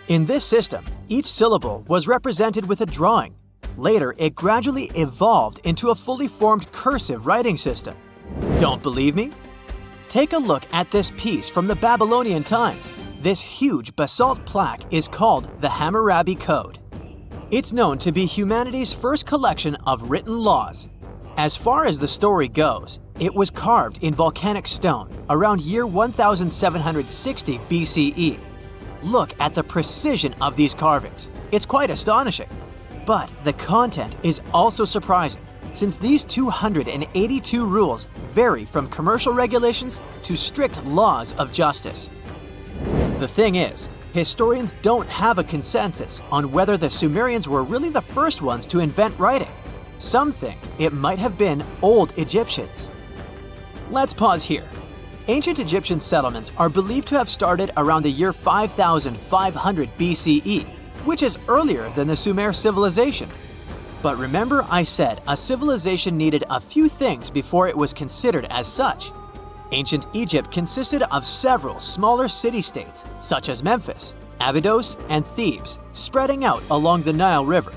In this system, each syllable was represented with a drawing. Later, it gradually evolved into a fully formed cursive writing system. Don't believe me? Take a look at this piece from the Babylonian times. This huge basalt plaque is called the Hammurabi Code. It's known to be humanity's first collection of written laws. As far as the story goes, it was carved in volcanic stone around year 1760 BCE. Look at the precision of these carvings. It's quite astonishing. But the content is also surprising, since these 282 rules vary from commercial regulations to strict laws of justice. The thing is, historians don't have a consensus on whether the Sumerians were really the first ones to invent writing. Some think it might have been old Egyptians. Let's pause here. Ancient Egyptian settlements are believed to have started around the year 5500 BCE, which is earlier than the Sumer civilization. But remember I said a civilization needed a few things before it was considered as such. Ancient Egypt consisted of several smaller city-states, such as Memphis, Abydos, and Thebes, spreading out along the Nile River.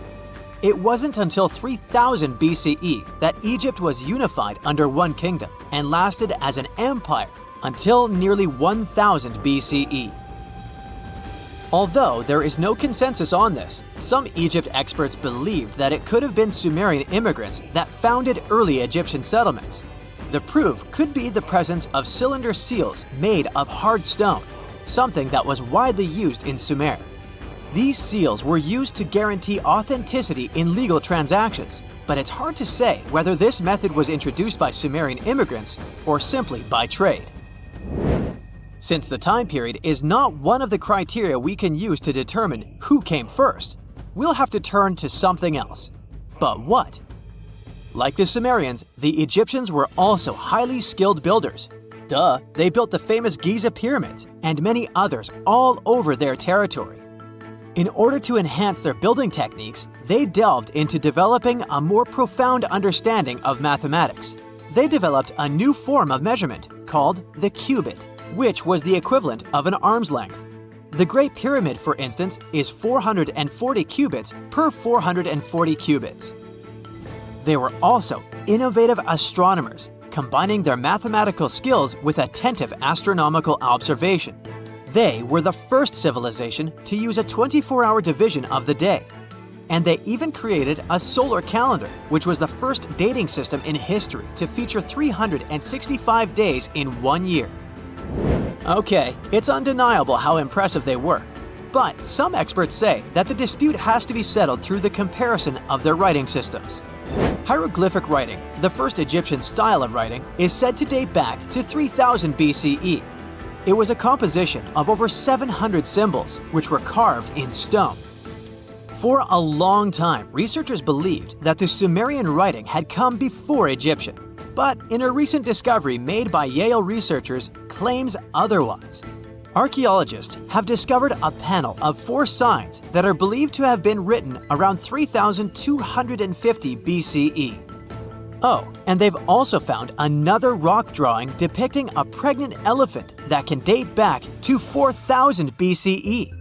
It wasn't until 3000 BCE that Egypt was unified under one kingdom and lasted as an empire until nearly 1000 BCE. Although there is no consensus on this, some Egypt experts believed that it could have been Sumerian immigrants that founded early Egyptian settlements. The proof could be the presence of cylinder seals made of hard stone, something that was widely used in Sumer. These seals were used to guarantee authenticity in legal transactions, but it's hard to say whether this method was introduced by Sumerian immigrants or simply by trade. Since the time period is not one of the criteria we can use to determine who came first, we'll have to turn to something else. But what? Like the Sumerians, the Egyptians were also highly skilled builders. Duh, they built the famous Giza pyramids and many others all over their territory. In order to enhance their building techniques, they delved into developing a more profound understanding of mathematics. They developed a new form of measurement called the cubit, which was the equivalent of an arm's length. The Great Pyramid, for instance, is 440 cubits per 440 cubits. They were also innovative astronomers, combining their mathematical skills with attentive astronomical observation. They were the first civilization to use a 24-hour division of the day. And they even created a solar calendar, which was the first dating system in history to feature 365 days in 1 year. Okay, it's undeniable how impressive they were. But some experts say that the dispute has to be settled through the comparison of their writing systems. Hieroglyphic writing, the first Egyptian style of writing, is said to date back to 3000 BCE. It was a composition of over 700 symbols, which were carved in stone. For a long time, researchers believed that the Sumerian writing had come before Egyptian, but in a recent discovery made by Yale researchers claims otherwise. Archaeologists have discovered a panel of 4 signs that are believed to have been written around 3250 BCE. Oh, and they've also found another rock drawing depicting a pregnant elephant that can date back to 4000 BCE.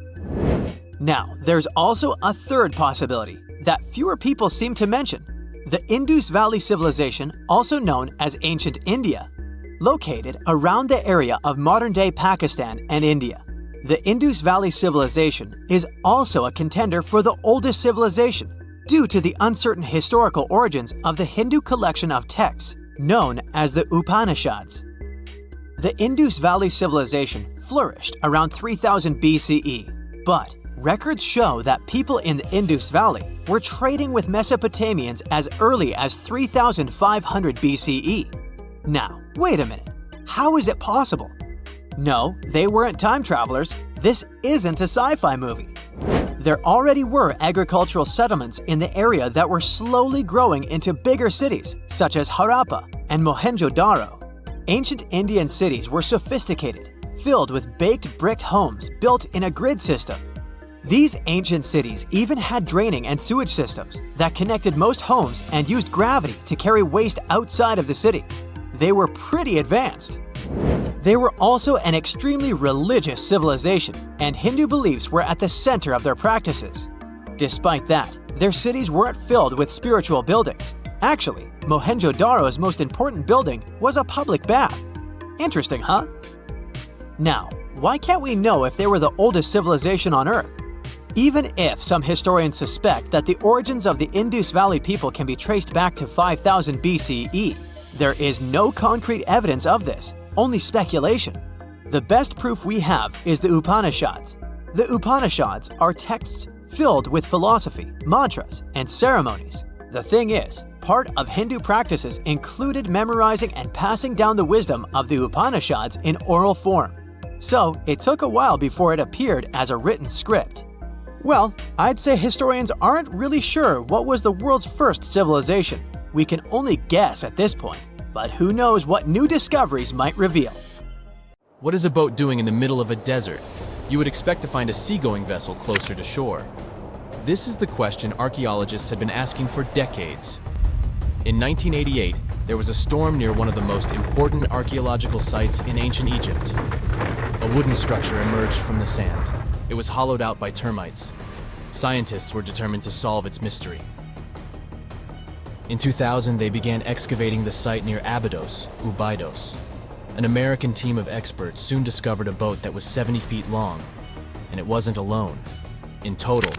Now, there's also a third possibility that fewer people seem to mention: the Indus Valley Civilization, also known as Ancient India, located around the area of modern-day Pakistan and India. The Indus Valley Civilization is also a contender for the oldest civilization due to the uncertain historical origins of the Hindu collection of texts known as the Upanishads. The Indus Valley Civilization flourished around 3000 BCE, but records show that people in the Indus Valley were trading with Mesopotamians as early as 3500 BCE. Now, wait a minute. How is it possible? No, they weren't time travelers. This isn't a sci-fi movie. There already were agricultural settlements in the area that were slowly growing into bigger cities, such as Harappa and Mohenjo-Daro. Ancient Indian cities were sophisticated, filled with baked brick homes built in a grid system. These ancient cities even had draining and sewage systems that connected most homes and used gravity to carry waste outside of the city. They were pretty advanced. They were also an extremely religious civilization, and Hindu beliefs were at the center of their practices. Despite that, their cities weren't filled with spiritual buildings, Actually, Mohenjo-Daro's most important building was a public bath. Interesting, huh? Now, why can't we know if they were the oldest civilization on Earth? Even if some historians suspect that the origins of the Indus Valley people can be traced back to 5000 BCE, there is no concrete evidence of this, only speculation. The best proof we have is the Upanishads. The Upanishads are texts filled with philosophy, mantras, and ceremonies. The thing is, part of Hindu practices included memorizing and passing down the wisdom of the Upanishads in oral form. So, it took a while before it appeared as a written script. Well, I'd say historians aren't really sure what was the world's first civilization. We can only guess at this point, but who knows what new discoveries might reveal. What is a boat doing in the middle of a desert? You would expect to find a seagoing vessel closer to shore. This is the question archaeologists had been asking for decades. In 1988, there was a storm near one of the most important archaeological sites in ancient Egypt. A wooden structure emerged from the sand. It was hollowed out by termites. Scientists were determined to solve its mystery. In 2000, they began excavating the site near Abydos, Ubidos. An American team of experts soon discovered a boat that was 70 feet long, and it wasn't alone. In total,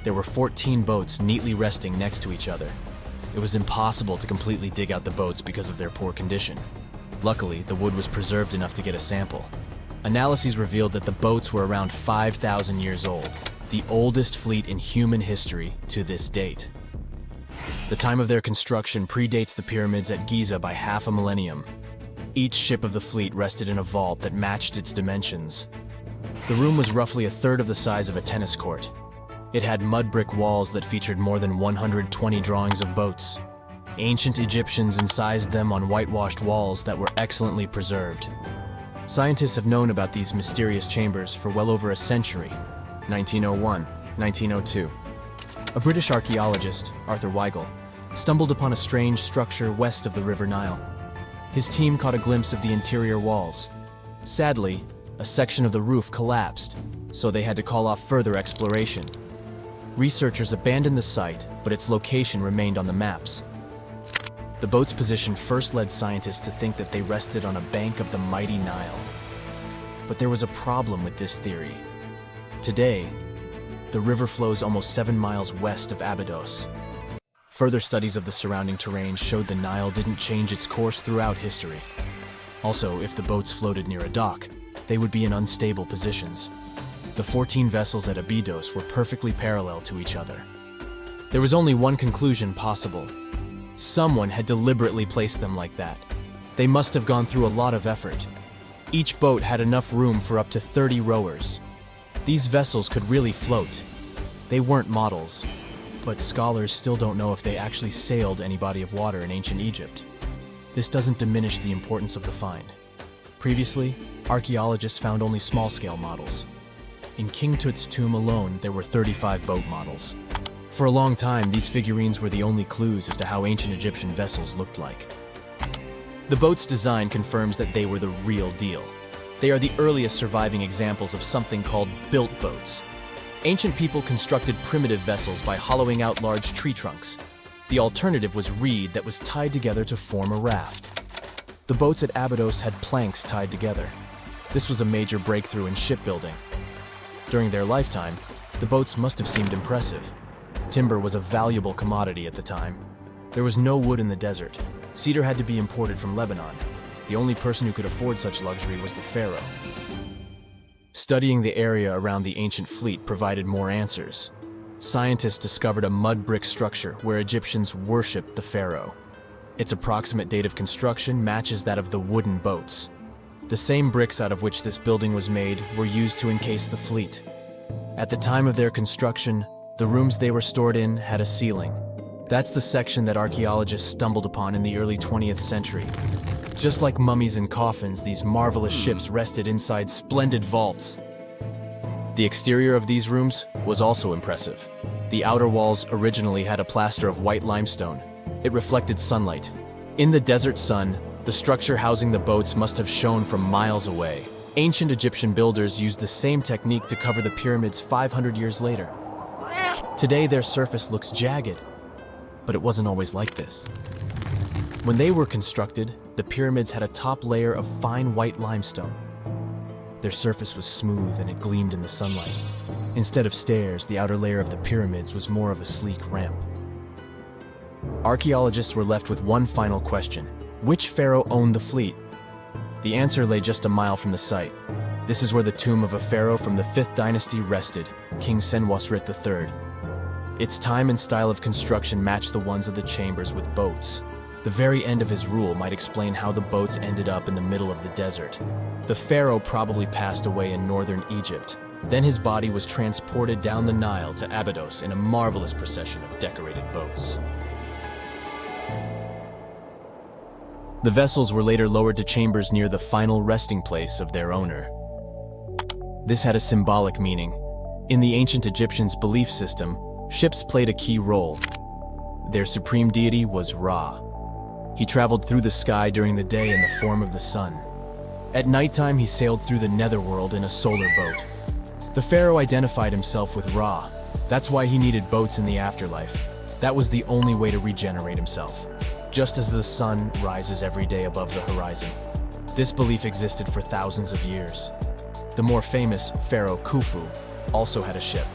there were 14 boats neatly resting next to each other. It was impossible to completely dig out the boats because of their poor condition. Luckily, the wood was preserved enough to get a sample. Analyses revealed that the boats were around 5,000 years old, the oldest fleet in human history to this date. The time of their construction predates the pyramids at Giza by half a millennium. Each ship of the fleet rested in a vault that matched its dimensions. The room was roughly a third of the size of a tennis court. It had mud brick walls that featured more than 120 drawings of boats. Ancient Egyptians incised them on whitewashed walls that were excellently preserved. Scientists have known about these mysterious chambers for well over a century. 1901, 1902. A British archaeologist, Arthur Weigel, stumbled upon a strange structure west of the River Nile. His team caught a glimpse of the interior walls. Sadly, a section of the roof collapsed, so they had to call off further exploration. Researchers abandoned the site, but its location remained on the maps. The boat's position first led scientists to think that they rested on a bank of the mighty Nile. But there was a problem with this theory. Today, the river flows almost 7 miles west of Abydos. Further studies of the surrounding terrain showed the Nile didn't change its course throughout history. Also, if the boats floated near a dock, they would be in unstable positions. The 14 vessels at Abydos were perfectly parallel to each other. There was only one conclusion possible. Someone had deliberately placed them like that. They must have gone through a lot of effort. Each boat had enough room for up to 30 rowers. These vessels could really float. They weren't models, but scholars still don't know if they actually sailed any body of water in ancient Egypt. This doesn't diminish the importance of the find. Previously, archaeologists found only small-scale models. In King Tut's tomb alone, there were 35 boat models. For a long time, these figurines were the only clues as to how ancient Egyptian vessels looked like. The boat's design confirms that they were the real deal. They are the earliest surviving examples of something called built boats. Ancient people constructed primitive vessels by hollowing out large tree trunks. The alternative was reed that was tied together to form a raft. The boats at Abydos had planks tied together. This was a major breakthrough in shipbuilding. During their lifetime, the boats must have seemed impressive. Timber was a valuable commodity at the time. There was no wood in the desert. Cedar had to be imported from Lebanon. The only person who could afford such luxury was the pharaoh. Studying the area around the ancient fleet provided more answers. Scientists discovered a mud brick structure where Egyptians worshipped the pharaoh. Its approximate date of construction matches that of the wooden boats. The same bricks out of which this building was made were used to encase the fleet. At the time of their construction, the rooms they were stored in had a ceiling. That's the section that archaeologists stumbled upon in the early 20th century. Just like mummies and coffins, these marvelous ships rested inside splendid vaults. The exterior of these rooms was also impressive. The outer walls originally had a plaster of white limestone. It reflected sunlight. In the desert sun, the structure housing the boats must have shone from miles away. Ancient Egyptian builders used the same technique to cover the pyramids 500 years later. Today, their surface looks jagged. But it wasn't always like this. When they were constructed, the pyramids had a top layer of fine white limestone. Their surface was smooth and it gleamed in the sunlight. Instead of stairs, the outer layer of the pyramids was more of a sleek ramp. Archaeologists were left with one final question. Which pharaoh owned the fleet? The answer lay just a mile from the site. This is where the tomb of a pharaoh from the 5th dynasty rested, King Senwosret III. Its time and style of construction matched the ones of the chambers with boats. The very end of his rule might explain how the boats ended up in the middle of the desert. The pharaoh probably passed away in northern Egypt. Then his body was transported down the Nile to Abydos in a marvelous procession of decorated boats. The vessels were later lowered to chambers near the final resting place of their owner. This had a symbolic meaning. In the ancient Egyptians' belief system, ships played a key role. Their supreme deity was Ra. He traveled through the sky during the day in the form of the sun. At nighttime, he sailed through the netherworld in a solar boat. The pharaoh identified himself with Ra. That's why he needed boats in the afterlife. That was the only way to regenerate himself. Just as the sun rises every day above the horizon. This belief existed for thousands of years. The more famous Pharaoh Khufu also had a ship.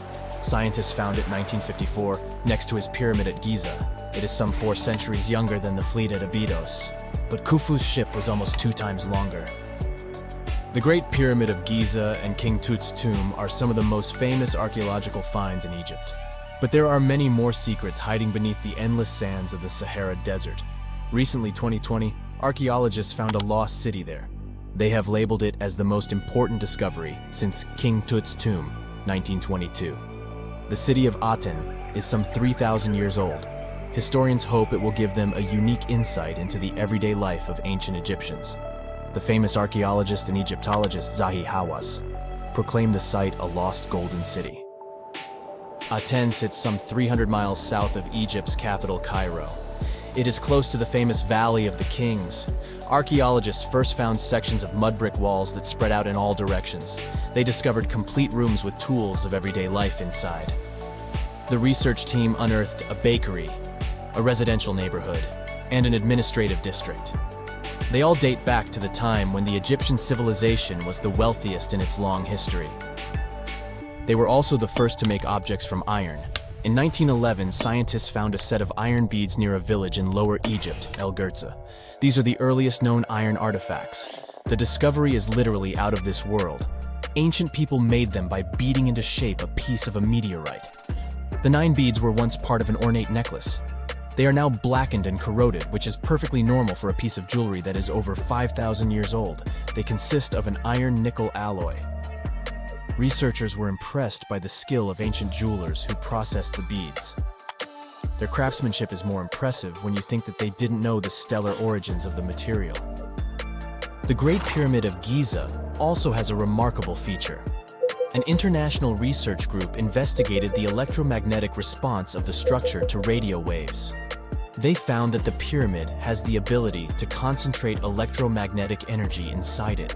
Scientists found it in 1954 next to his pyramid at Giza. It is some 4 centuries younger than the fleet at Abydos, but Khufu's ship was almost 2 times longer. The Great Pyramid of Giza and King Tut's tomb are some of the most famous archaeological finds in Egypt. But there are many more secrets hiding beneath the endless sands of the Sahara Desert. Recently, 2020, archaeologists found a lost city there. They have labeled it as the most important discovery since King Tut's tomb, 1922. The city of Aten is some 3,000 years old. Historians hope it will give them a unique insight into the everyday life of ancient Egyptians. The famous archaeologist and Egyptologist Zahi Hawass proclaimed the site a lost golden city. Aten sits some 300 miles south of Egypt's capital, Cairo. It is close to the famous Valley of the Kings. Archaeologists first found sections of mud brick walls that spread out in all directions. They discovered complete rooms with tools of everyday life inside. The research team unearthed a bakery, a residential neighborhood, and an administrative district. They all date back to the time when the Egyptian civilization was the wealthiest in its long history. They were also the first to make objects from iron. In 1911, scientists found a set of iron beads near a village in Lower Egypt, El Girza. These are the earliest known iron artifacts. The discovery is literally out of this world. Ancient people made them by beating into shape a piece of a meteorite. The 9 beads were once part of an ornate necklace. They are now blackened and corroded, which is perfectly normal for a piece of jewelry that is over 5,000 years old. They consist of an iron-nickel alloy. Researchers were impressed by the skill of ancient jewelers who processed the beads. Their craftsmanship is more impressive when you think that they didn't know the stellar origins of the material. The Great Pyramid of Giza also has a remarkable feature. An international research group investigated the electromagnetic response of the structure to radio waves. They found that the pyramid has the ability to concentrate electromagnetic energy inside it.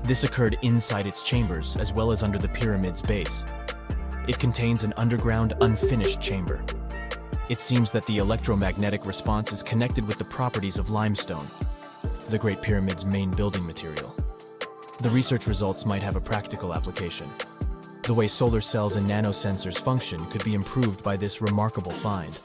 This occurred inside its chambers as well as under the pyramid's base. It contains an underground, unfinished chamber. It seems that the electromagnetic response is connected with the properties of limestone, the Great Pyramid's main building material. The research results might have a practical application. The way solar cells and nanosensors function could be improved by this remarkable find.